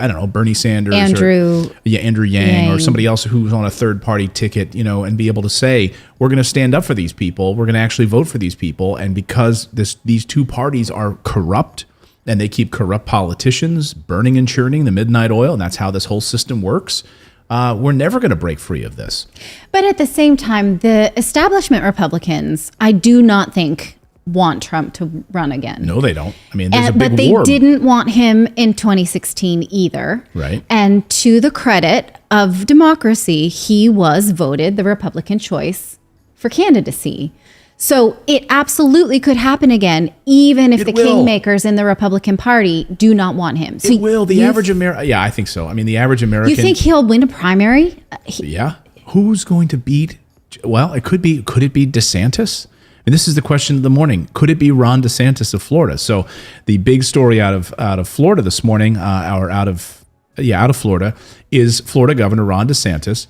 don't know, Bernie Sanders, Andrew Yang, or Yang. somebody else who's on a third party ticket, and be able to say, we're going to stand up for these people. We're going to actually vote for these people. And because these two parties are corrupt and they keep corrupt politicians burning and churning the midnight oil, and that's how this whole system works, we're never going to break free of this. But at the same time, the establishment Republicans, I do not think want Trump to run again. No, they don't. I mean, there's a big but they war. didn't want him in 2016 either. Right. And to the credit of democracy, he was voted the Republican choice for candidacy. So it absolutely could happen again, even if the will. kingmakers in the Republican Party do not want him. So It will. The average American. Yeah, I think so. I mean, the average American. You think he'll win a primary? Yeah. Who's going to beat? Well, it could be. Could it be DeSantis? And this is the question of the morning. Could it be Ron DeSantis of Florida? So the big story out of Florida this morning, or out of Florida, is Florida Governor Ron DeSantis,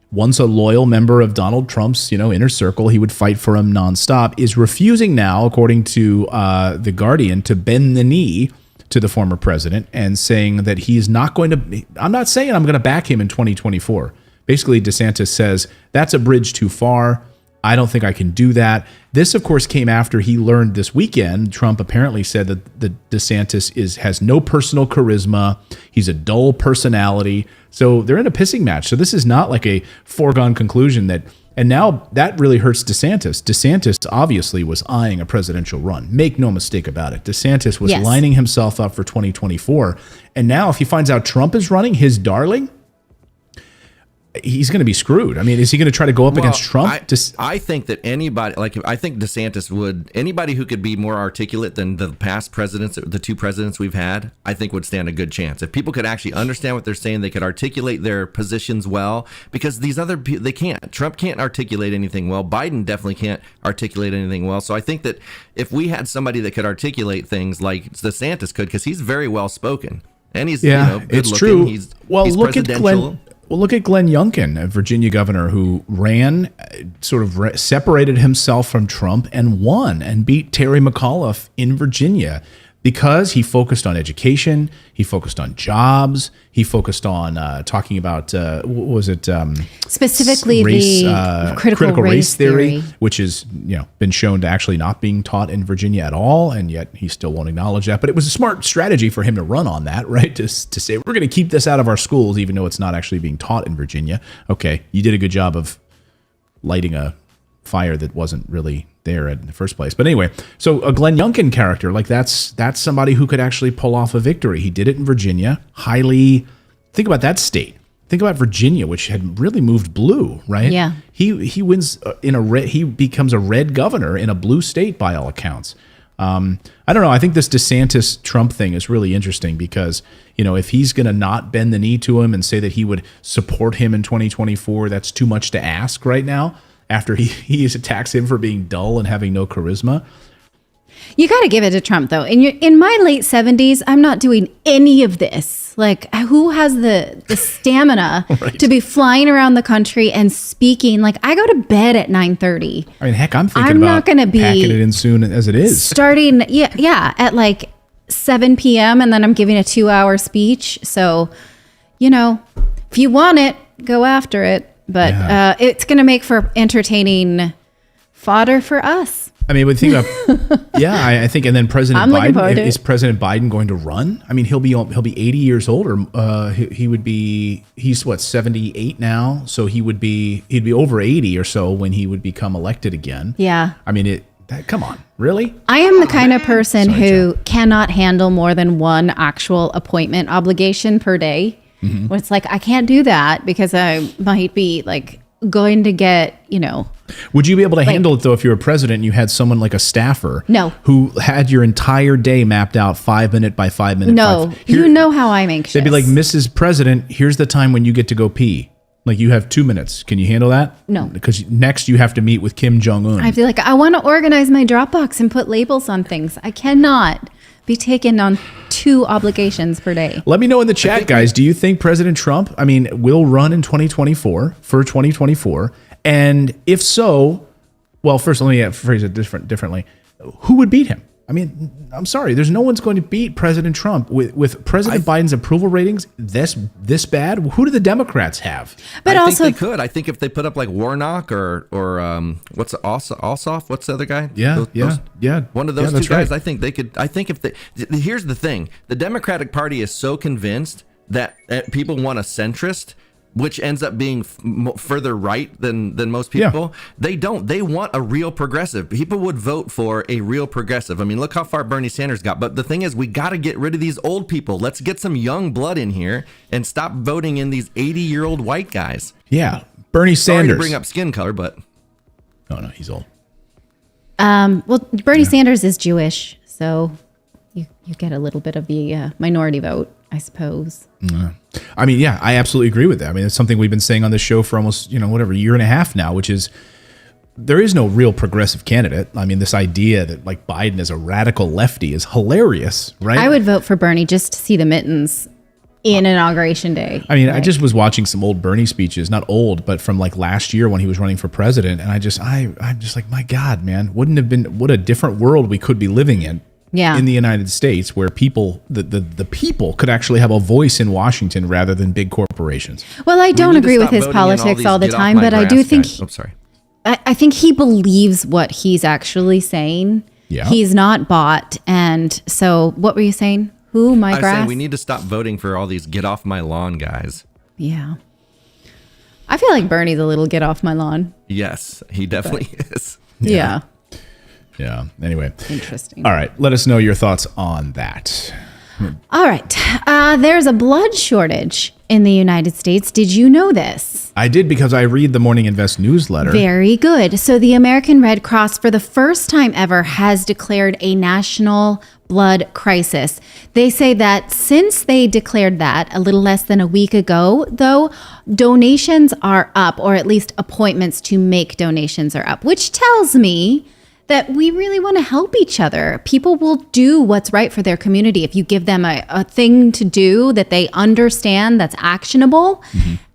once a loyal member of Donald Trump's inner circle, he would fight for him nonstop, is refusing now, according to The Guardian, to bend the knee to the former president, and saying that he's not going to. I'm not saying I'm going to back him in 2024. Basically, DeSantis says that's a bridge too far. I don't think I can do that. This, of course, came after he learned this weekend. Trump apparently said that the DeSantis has no personal charisma. He's a dull personality. So they're in a pissing match. So this is not like a foregone conclusion and now that really hurts DeSantis. DeSantis obviously was eyeing a presidential run. Make no mistake about it. DeSantis was lining himself up for 2024. And now if he finds out Trump is running, his darling, he's going to be screwed. I mean, is he going to try to go up against Trump? I think that I think DeSantis anybody who could be more articulate than the past presidents, the two presidents we've had, I think would stand a good chance. If people could actually understand what they're saying, they could articulate their positions well, because these other people, they can't. Trump can't articulate anything well. Biden definitely can't articulate anything well. So I think that if we had somebody that could articulate things like DeSantis could, because he's very well spoken and he's good it's looking. true. He's Look at presidential. look at Glenn Youngkin, a Virginia governor who ran, separated himself from Trump and won and beat Terry McAuliffe in Virginia because he focused on education, he focused on jobs, he focused on talking about, specifically race, the critical race theory, which is been shown to actually not being taught in Virginia at all, and yet he still won't acknowledge that. But it was a smart strategy for him to run on that, right? To say we're going to keep this out of our schools, even though it's not actually being taught in Virginia. Okay, you did a good job of lighting a fire that wasn't really there in the first place. But anyway, so a Glenn Youngkin character, like that's somebody who could actually pull off a victory. He did it in Virginia. Think about that state. Think about Virginia, which had really moved blue, right? Yeah. He wins he becomes a red governor in a blue state by all accounts. I don't know. I think this DeSantis Trump thing is really interesting because, if he's going to not bend the knee to him and say that he would support him in 2024, that's too much to ask right now after he attacks him for being dull and having no charisma. You got to give it to Trump, though. In my late 70s, I'm not doing any of this. Like, who has the stamina Right. to be flying around the country and speaking? Like, I go to bed at 9:30. I mean, heck, I'm thinking I'm about not gonna be packing it in soon as it is. Starting, at like 7 p.m. and then I'm giving a 2-hour speech. So, if you want it, go after it. But it's going to make for entertaining fodder for us. I mean, we think of, I think, and then I'm looking forward to is it. President Biden going to run? I mean, he'll be 80 years old, or he's what, 78 now, so he'd be over 80 or so when he would become elected again. Yeah. I mean, Come on, really? I am the kind of person who cannot handle more than one actual appointment obligation per day. Where it's like, I can't do that because I might be like going to get, Would you be able to handle it though if you were president and you had someone like a staffer? No. Who had your entire day mapped out 5 minute by 5 minute? No, you know how I'm anxious. They'd be like, Mrs. President, here's the time when you get to go pee. Like you have 2 minutes. Can you handle that? No. Because next you have to meet with Kim Jong-un. I feel like I want to organize my Dropbox and put labels on things. I cannot be taken on 2 obligations per day. Let me know in the chat, guys. Do you think President Trump, will run in 2024 for 2024? And if so, well, first let me phrase it differently. Who would beat him? I'm sorry. There's no one's going to beat President Trump with President Biden's approval ratings this bad. Who do the Democrats have? But I think they could. I think if they put up like Warnock or what's Ossoff? What's the other guy? Yeah. One of those that's two guys. right. I think they could. I think if they. Here's the thing: the Democratic Party is so convinced that people want a centrist, which ends up being further right than most people. Yeah. They don't. They want a real progressive. People would vote for a real progressive. Look how far Bernie Sanders got. But the thing is, we got to get rid of these old people. Let's get some young blood in here and stop voting in these 80-year-old white guys. Yeah. Bernie Sorry Sanders. to bring up skin color, but... No, he's old. Well, Bernie Sanders is Jewish, so you get a little bit of the minority vote, I suppose. I absolutely agree with that. It's something we've been saying on this show for almost, year and a half now, which is there is no real progressive candidate. This idea that like Biden is a radical lefty is hilarious, right? I would vote for Bernie just to see the mittens in Inauguration Day. I just was watching some old Bernie speeches, not old, but from like last year when he was running for president. And I'm just like, my God, man, what a different world we could be living in. Yeah. In the United States, where people, the people could actually have a voice in Washington rather than big corporations. Well, I don't agree with his politics all the time, but I do think I think he believes what he's actually saying. Yeah. He's not bought. And so what were you saying? Who, my I was grass? saying we need to stop voting for all these get off my lawn guys. Yeah. I feel like Bernie's a little get off my lawn. Yes, he definitely is. Yeah. Yeah. Anyway. Interesting. All right. Let us know your thoughts on that. All right. There's a blood shortage in the United States. Did you know this? I did because I read the Morning Invest newsletter. Very good. So the American Red Cross, for the first time ever, has declared a national blood crisis. They say that since they declared that a little less than a week ago, though, donations are up, or at least appointments to make donations are up, which tells me that we really want to help each other. People will do what's right for their community if you give them a thing to do that they understand, that's actionable,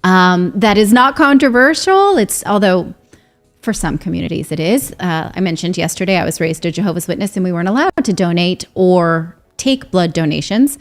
that is not controversial. Although for some communities it is. I mentioned yesterday I was raised a Jehovah's Witness and we weren't allowed to donate or take blood donations.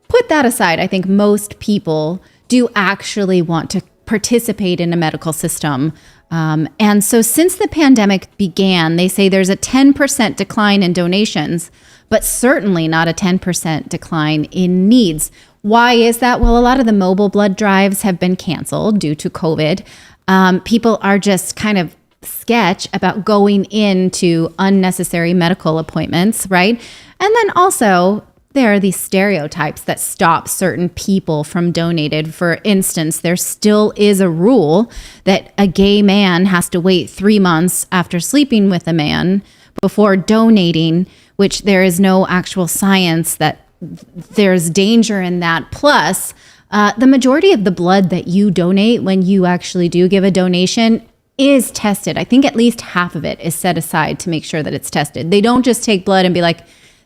Put that aside, I think most people do actually want to participate in a medical system. And so since the pandemic began, they say there's a 10% decline in donations, but certainly not a 10% decline in needs. Why is that? Well, a lot of the mobile blood drives have been canceled due to COVID. People are just kind of sketch about going into unnecessary medical appointments, right? And then also there are these stereotypes that stop certain people from donating. For instance, there still is a rule that a gay man has to wait 3 months after sleeping with a man before donating, which there is no actual science that there's danger in that. Plus, the majority of the blood that you donate when you actually do give a donation is tested. I think at least half of it is set aside to make sure that it's tested. They don't just take blood and be like,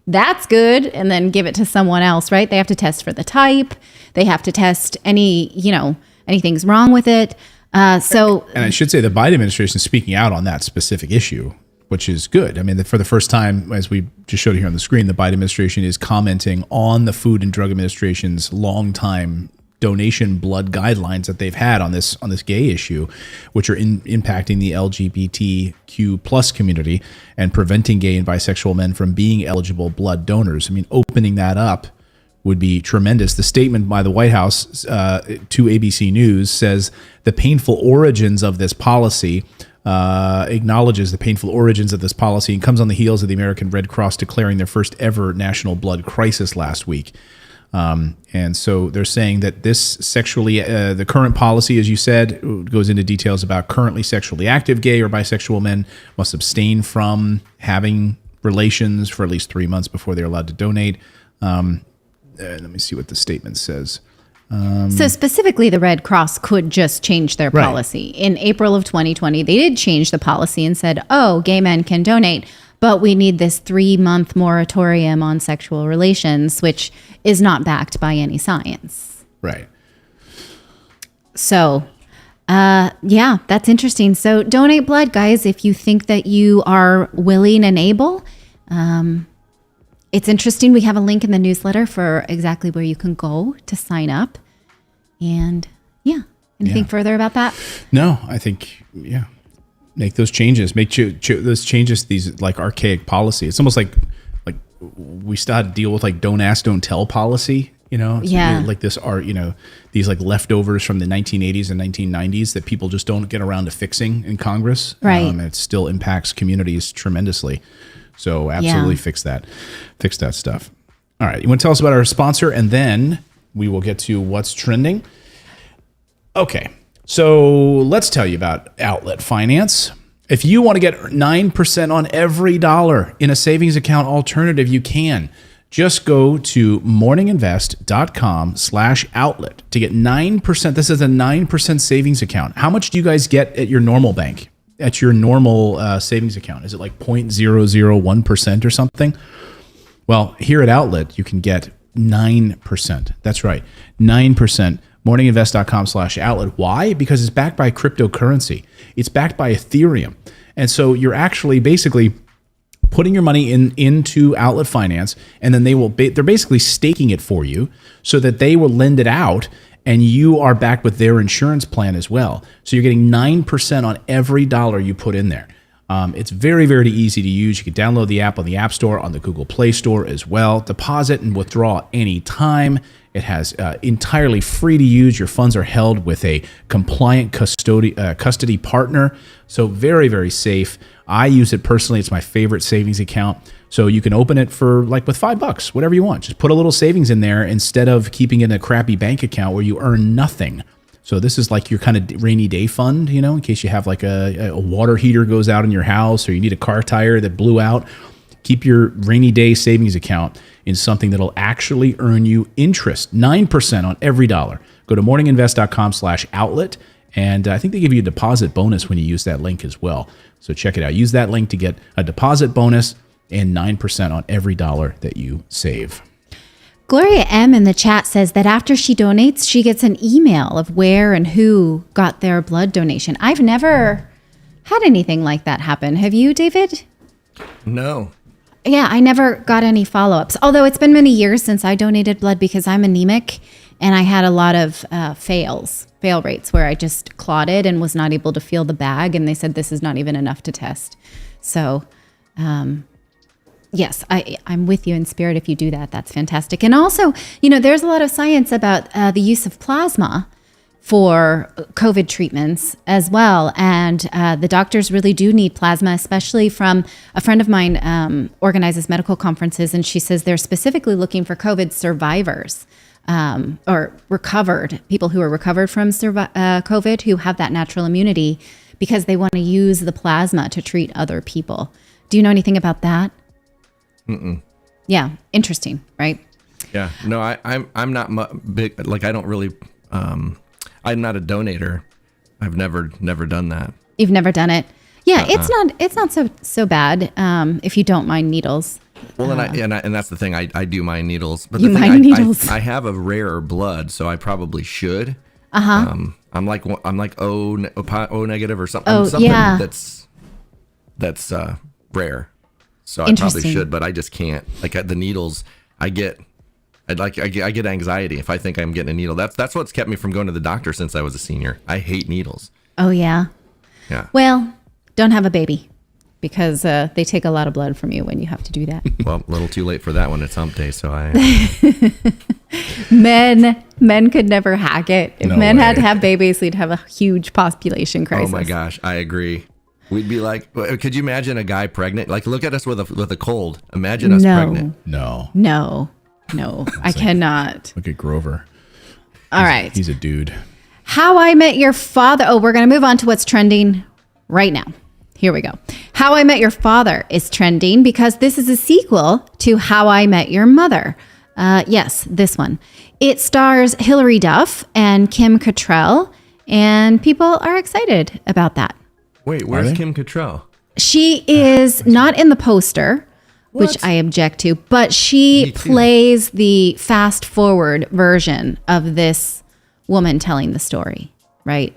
that's good, and then give it to someone else, right? They have to test for the type. They have to test anything's wrong with it. And I should say the Biden administration is speaking out on that specific issue, which is good. I mean, for the first time, as we just showed here on the screen, the Biden administration is commenting on the Food and Drug Administration's longtime donation blood guidelines that they've had on this gay issue, which are impacting the LGBTQ plus community and preventing gay and bisexual men from being eligible blood donors. I mean, opening that up would be tremendous. The statement by the White House to ABC News says the painful origins of this policy acknowledges the painful origins of this policy and comes on the heels of the American Red Cross declaring their first ever national blood crisis last week. And so they're saying that this the current policy, as you said, goes into details about currently sexually active gay or bisexual men must abstain from having relations for at least 3 months before they're allowed to donate. Let me see what the statement says. So specifically, the Red Cross could just change their Right. policy. In April of 2020, they did change the policy and said, oh, gay men can donate, but we need this 3-month moratorium on sexual relations, which is not backed by any science. Right. So, yeah, that's interesting. So donate blood, guys, if you think that you are willing and able. It's interesting. We have a link in the newsletter for exactly where you can go to sign up. And yeah, anything further about that? No, I think, make those changes. Make those changes, these like archaic policy. It's almost like we still had to deal with like don't ask, don't tell policy, Yeah. like this are, these like leftovers from the 1980s and 1990s that people just don't get around to fixing in Congress. Right. And it still impacts communities tremendously. So absolutely fix that stuff. All right. You want to tell us about our sponsor and then we will get to what's trending. Okay. So let's tell you about Outlet Finance. If you want to get 9% on every dollar in a savings account alternative, you can. Just go to morninginvest.com/outlet to get 9%. This is a 9% savings account. How much do you guys get at your normal bank? At your normal savings account? Is it like 0.001% or something? Well, here at Outlet, you can get 9%. That's right, 9%. Morninginvest.com/outlet. Why? Because it's backed by cryptocurrency. It's backed by Ethereum. And so you're actually basically putting your money into Outlet Finance, and then they're basically staking it for you so that they will lend it out, and you are backed with their insurance plan as well. So you're getting 9% on every dollar you put in there. It's very, very easy to use. You can download the app on the App Store, on the Google Play Store as well. Deposit and withdraw anytime. It has entirely free to use. Your funds are held with a compliant custody partner. So very, very safe. I use it personally. It's my favorite savings account. So you can open it for like with $5, whatever you want. Just put a little savings in there instead of keeping it in a crappy bank account where you earn nothing. So this is like your kind of rainy day fund, in case you have like a water heater goes out in your house or you need a car tire that blew out. Keep your rainy day savings account in something that'll actually earn you interest, 9% on every dollar. Go to morninginvest.com/outlet. And I think they give you a deposit bonus when you use that link as well. So check it out. Use that link to get a deposit bonus and 9% on every dollar that you save. Gloria M in the chat says that after she donates, she gets an email of where and who got their blood donation. I've never had anything like that happen. Have you, David? No. Yeah, I never got any follow-ups. Although it's been many years since I donated blood because I'm anemic and I had a lot of fail rates where I just clotted and was not able to feel the bag. And they said this is not even enough to test. So, yes, I'm with you in spirit. If you do that, that's fantastic. And also, there's a lot of science about the use of plasma for COVID treatments as well. And the doctors really do need plasma, especially from a friend of mine organizes medical conferences. And she says they're specifically looking for COVID survivors or people who are recovered from COVID who have that natural immunity because they want to use the plasma to treat other people. Do you know anything about that? Mm-mm. Yeah. Interesting, right? Yeah. No, I'm not big. Like I don't really. I'm not a donator. I've never done that. You've never done it. Yeah, it's not so bad if you don't mind needles. Well, and that's the thing. I do mind needles, but You mind needles. I have a rare blood, so I probably should. I'm like O negative or something. Oh, something yeah. that's rare. So I probably should, but I just can't. Like the needles, I get anxiety if I think I'm getting a needle. That's what's kept me from going to the doctor since I was a senior. I hate needles. Oh yeah. Yeah. Well, don't have a baby because they take a lot of blood from you when you have to do that. Well, a little too late for that one. It's hump day, so I. Men could never hack it. If No men way. had to have babies, we'd have a huge population crisis. Oh my gosh, I agree. We'd be like, could you imagine a guy pregnant? Like, look at us with a cold. Imagine us pregnant. No. I cannot. Look at Grover. All right. He's a dude. How I Met Your Father. Oh, we're going to move on to what's trending right now. Here we go. How I Met Your Father is trending because this is a sequel to How I Met Your Mother. Yes, this one. It stars Hilary Duff and Kim Cattrall, and people are excited about that. Wait, where's Kim Cattrall? She is not in the poster, which I object to, but she plays the fast forward version of this woman telling the story, right?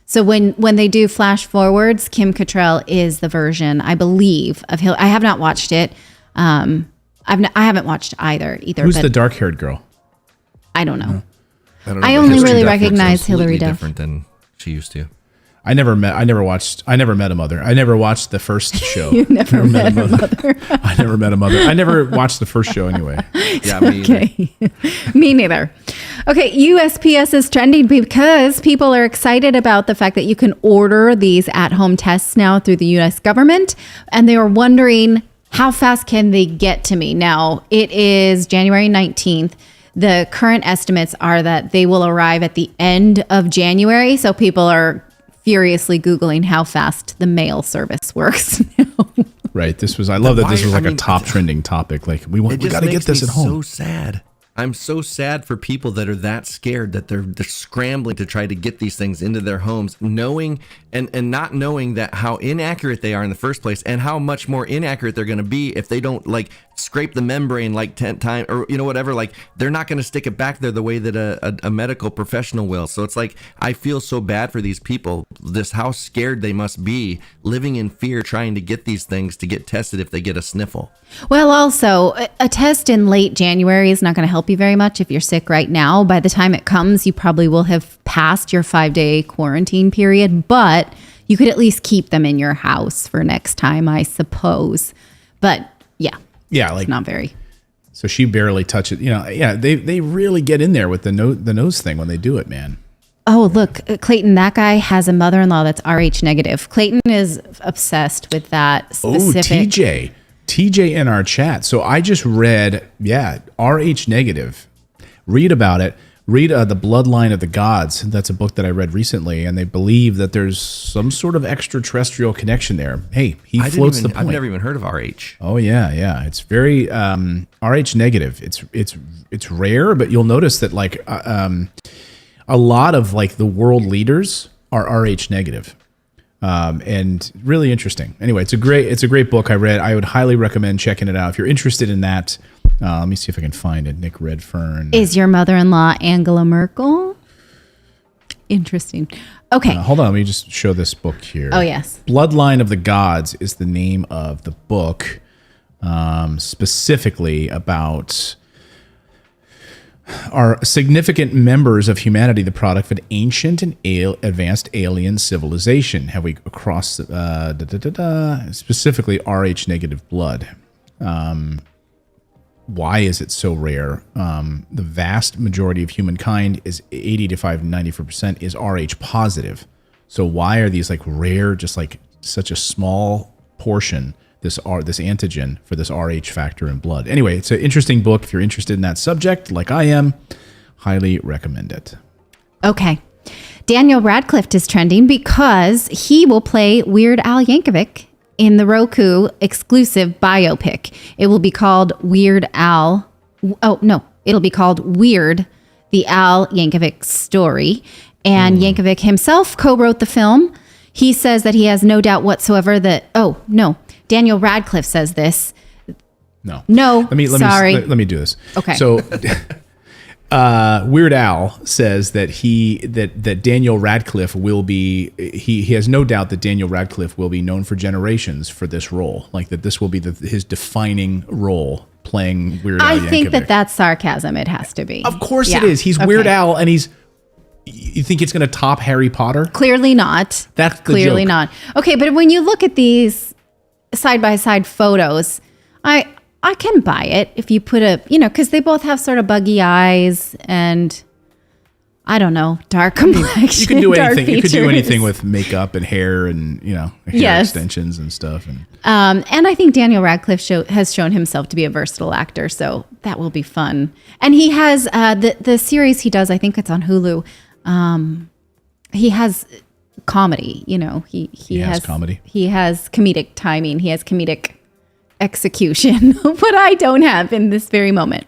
So when they do flash forwards, Kim Cattrall is the version, I believe, of Hilary. I have not watched it. I haven't watched either. Who's the dark-haired girl? I don't know. I only really recognize Hilary Duff. Different than she used to. I never met a mother. I never watched the first show. You never met a mother. I never met a mother. I never watched the first show anyway. Yeah, me either. Me neither. Okay, USPS is trending because people are excited about the fact that you can order these at-home tests now through the U.S. government, and they are wondering how fast can they get to me. Now, it is January 19th. The current estimates are that they will arrive at the end of January, so people are furiously Googling how fast the mail service works now. Right. I love that this was like a top trending topic. Like we got to get this at home. So sad. I'm so sad for people that are that scared that they're scrambling to try to get these things into their homes, knowing and not knowing that how inaccurate they are in the first place and how much more inaccurate they're going to be if they don't like scrape the membrane like 10 times or whatever. Like they're not going to stick it back there the way that a medical professional will. So it's like I feel so bad for these people, just how scared they must be living in fear trying to get these things to get tested if they get a sniffle. Well, also, a test in late January is not going to help you very much if you're sick right now. By the time it comes, you probably will have passed your 5-day quarantine period, but you could at least keep them in your house for next time, I suppose. But yeah, like not very. So she barely touches it. They really get in there with the nose thing when they do it, man. Oh, look, Clayton, that guy has a mother-in-law that's Rh negative. Clayton is obsessed with that specific. Oh, TJ in our chat. So I just read, Rh negative. Read about it. Read The Bloodline of the Gods. That's a book that I read recently, and they believe that there's some sort of extraterrestrial connection there. Hey, he floats the point. I've never even heard of Rh. Oh yeah. It's very Rh negative. It's rare, but you'll notice that like a lot of like the world leaders are Rh negative. And really interesting. Anyway, it's a great book I read. I would highly recommend checking it out if you're interested in that. Let me see if I can find it. Nick Redfern. Is your mother-in-law Angela Merkel? Interesting. Okay. Hold on. Let me just show this book here. Oh, yes. Bloodline of the Gods is the name of the book, specifically about are significant members of humanity the product of an ancient and advanced alien civilization? Have we across specifically Rh negative blood? Why is it so rare? The vast majority of humankind is 90% is Rh positive. So why are these like rare, just like such a small portion, this antigen for this Rh factor in blood? Anyway, it's an interesting book. If you're interested in that subject, like I am, highly recommend it. Okay. Daniel Radcliffe is trending because he will play Weird Al Yankovic in the Roku exclusive biopic. It will be called Weird Al. Oh, no. It'll be called Weird, the Al Yankovic Story. And Yankovic himself co-wrote the film. He says that he has no doubt whatsoever that, oh, no. Daniel Radcliffe says this. No. Sorry. Let me do this. Okay. So Weird Al says that Daniel Radcliffe will be, he has no doubt that Daniel Radcliffe will be known for generations for this role. Like that this will be his defining role playing Weird Al Yankovic. I think that's sarcasm. It has to be. Of course it is. He's Weird Al and you think it's going to top Harry Potter? Clearly not. That's the clearly joke. not. Okay, but when you look at these side-by-side photos, I can buy it if you put because they both have sort of buggy eyes, and I don't know, dark complexion. You can do dark anything. You could do features. anything with makeup and hair and hair Yes. extensions and stuff. And And I think Daniel Radcliffe has shown himself to be a versatile actor, so that will be fun. And he has the series he does. I think it's on Hulu. He has comedy. He has comedy. He has comedic timing. He has comedic execution. What I don't have in this very moment.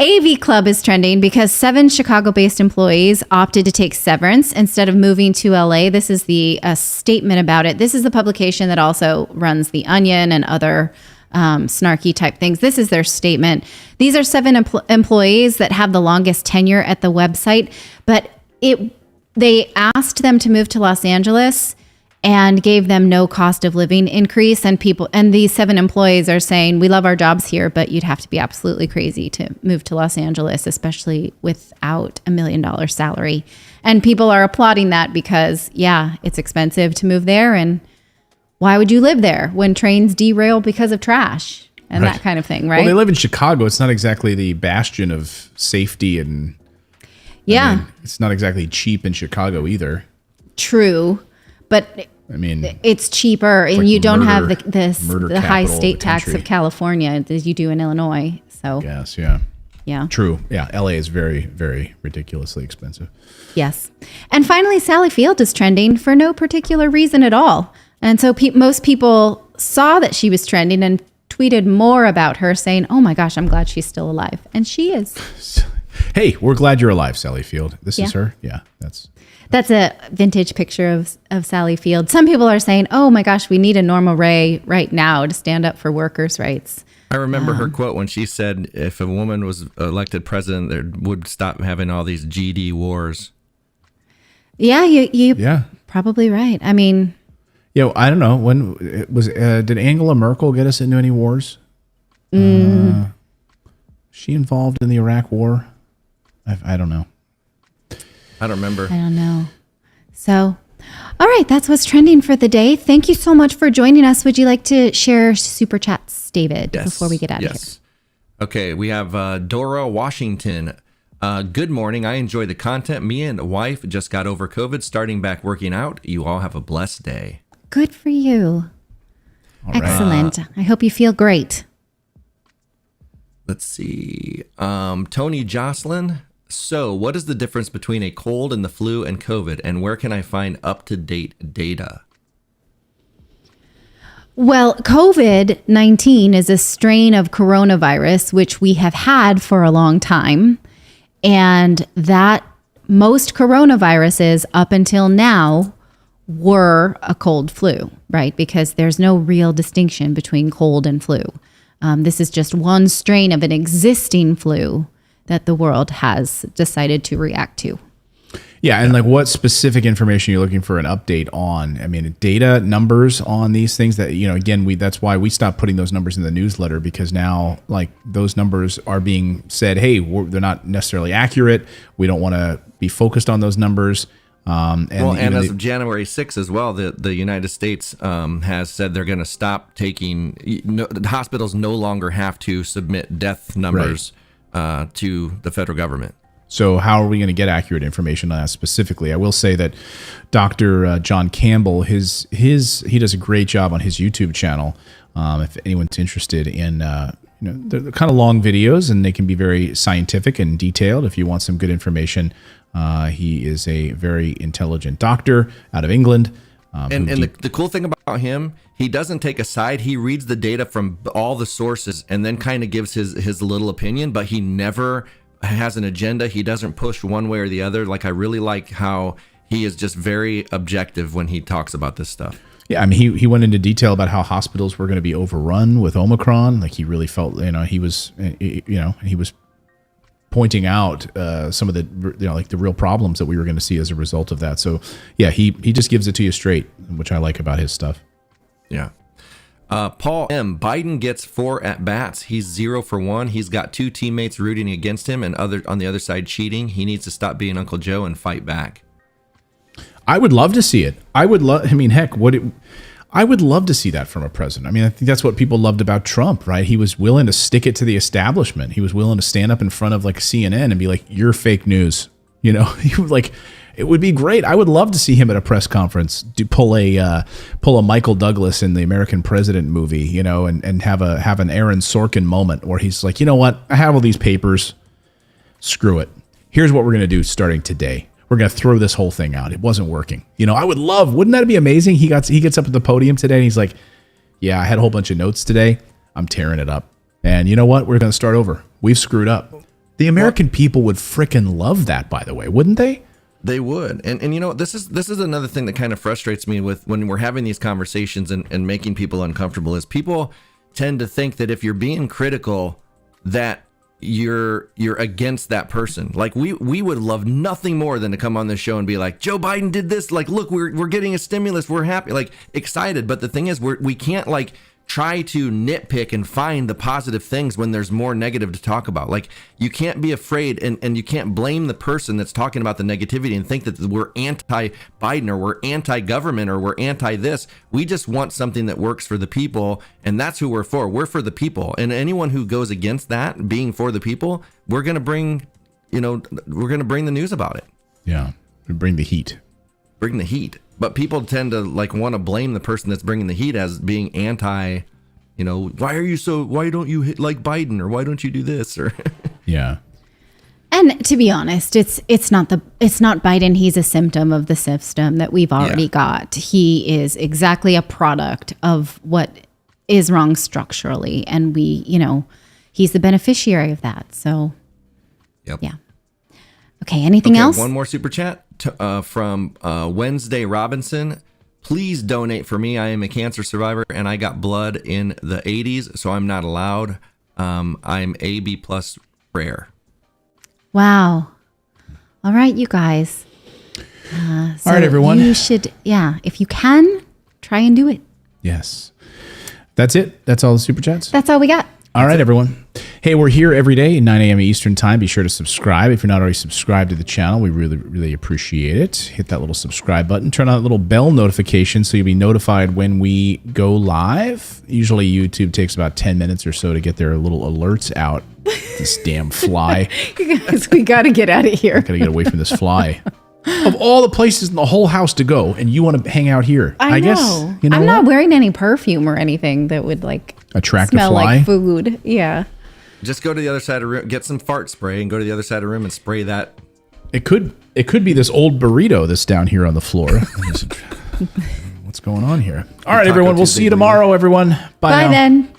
AV Club is trending because 7 Chicago-based employees opted to take severance instead of moving to LA. This is the statement about it. This is the publication that also runs The Onion and other snarky type things. This is their statement. These are 7 employees that have the longest tenure at the website, but they asked them to move to Los Angeles and gave them no cost of living increase. And these 7 employees are saying, we love our jobs here, but you'd have to be absolutely crazy to move to Los Angeles, especially without $1 million salary. And people are applauding that because, it's expensive to move there. And why would you live there when trains derail because of trash and that kind of thing, right? Well, they live in Chicago. It's not exactly the bastion of safety. And it's not exactly cheap in Chicago either. True. But it's cheaper, and like you don't have the high capital of state the tax country. of California as you do in Illinois. So Yes, yeah. yeah, True. Yeah, LA is very, very ridiculously expensive. yes. And finally, Sally Field is trending for no particular reason at all. And so most people saw that she was trending and tweeted more about her, saying, "Oh my gosh, I'm glad she's still alive," and she is. Hey, we're glad you're alive, Sally Field. This is Yeah. her. Yeah, That's a vintage picture of Sally Field. Some people are saying, "Oh my gosh, we need a Norma Ray right now to stand up for workers' rights." I remember her quote when she said, if a woman was elected president, there would stop having all these GD wars. Yeah, you yeah. probably right. I mean, I don't know when it was. Did Angela Merkel get us into any wars? She involved in the Iraq War? I don't know. I don't remember. I don't know. So, all right, that's what's trending for the day. Thank you so much for joining us. Would you like to share super chats, David, before we get out of here? Okay, we have Dora Washington. Good morning. I enjoy the content. Me and wife just got over COVID, starting back working out. You all have a blessed day. Good for you. All right. Excellent. I hope you feel great. Let's see. Tony Jocelyn. So, what is the difference between a cold and the flu and COVID, and where can I find up-to-date data? Well, COVID-19 is a strain of coronavirus, which we have had for a long time. And that most coronaviruses up until now were a cold flu, right? Because there's no real distinction between cold and flu. This is just one strain of an existing flu that the world has decided to react to. Yeah, and like what specific information you're looking for an update on? I mean, data, numbers on these things that, again, that's why we stopped putting those numbers in the newsletter, because now like those numbers are being said, hey, they're not necessarily accurate. We don't want to be focused on those numbers. And as of January 6th as well, the United States has said they're going to stop taking, the hospitals no longer have to submit death numbers to the federal government. So how are we going to get accurate information on that specifically? I will say that Dr. John Campbell, he does a great job on his YouTube channel. If anyone's interested in, they're kind of long videos and they can be very scientific and detailed. If you want some good information, he is a very intelligent doctor out of England. The cool thing about him, he doesn't take a side. He reads the data from all the sources and then kind of gives his little opinion, but he never has an agenda. He doesn't push one way or the other. Like, I really like how he is just very objective when he talks about this stuff. Yeah, I mean, he went into detail about how hospitals were going to be overrun with Omicron. Like, he really felt, he was pointing out some of the, the real problems that we were going to see as a result of that. So, yeah, he just gives it to you straight, which I like about his stuff. Yeah. Paul M. Biden gets 4 at-bats. He's 0 for 1. He's got 2 teammates rooting against him and on the other side cheating. He needs to stop being Uncle Joe and fight back. I would love to see it. I would love to see that from a president. I mean, I think that's what people loved about Trump, right? He was willing to stick it to the establishment. He was willing to stand up in front of like CNN and be like, "You're fake news. You know, he would like. It would be great. I would love to see him at a press conference pull a Michael Douglas in the American President movie, you know, and have an Aaron Sorkin moment where he's like, you know what, I have all these papers. Screw it. Here's what we're gonna do starting today. We're gonna throw this whole thing out. It wasn't working. You know, I would love. Wouldn't that be amazing? He gets up at the podium today and he's like, yeah, I had a whole bunch of notes today. I'm tearing it up. And you know what? We're gonna start over. We've screwed up. The American people would frickin' love that, by the way, wouldn't they? They would. And you know, this is another thing that kind of frustrates me with when we're having these conversations and making people uncomfortable is people tend to think that if you're being critical that you're against that person. Like we would love nothing more than to come on this show and be like, Joe Biden did this, like, look, we're getting a stimulus, we're happy, like excited. But the thing is we can't like try to nitpick and find the positive things when there's more negative to talk about. Like you can't be afraid and you can't blame the person that's talking about the negativity and think that we're anti-Biden or we're anti-government or we're anti-this. We just want something that works for the people, and that's who we're for. We're for the people. And anyone who goes against that, being for the people, we're going to bring the news about it. Yeah. Bring the heat. Bring the heat. But people tend to like want to blame the person that's bringing the heat as being anti, you know, why don't you hit like Biden, or why don't you do this, or yeah. And to be honest, it's not Biden. He's a symptom of the system that we've already got. He is exactly a product of what is wrong structurally, and he's the beneficiary of that. So, yep. Yeah. Okay. Anything else? One more super chat from Wednesday Robinson. Please donate for me. I am a cancer survivor and I got blood in the 80s, so I'm not allowed. I'm AB plus rare. Wow. All right, you guys. All right, everyone. You should, if you can, try and do it. Yes. That's it. That's all the super chats. That's all we got. All right, everyone. Hey, we're here every day at 9 a.m. Eastern time. Be sure to subscribe. If you're not already subscribed to the channel, we really, really appreciate it. Hit that little subscribe button. Turn on that little bell notification so you'll be notified when we go live. Usually YouTube takes about 10 minutes or so to get their little alerts out. This damn fly. You guys, we got to get out of here. Got to get away from this fly. Of all the places in the whole house to go, and you want to hang out here. I guess, you know, I'm not wearing any perfume or anything that would attract smell a fly. like food. Yeah. Just go to the other side of the room, get some fart spray, and go to the other side of the room and spray that. It could be this old burrito that's down here on the floor. What's going on here? All right, everyone. We'll see you tomorrow, everyone. Bye Bye now. then.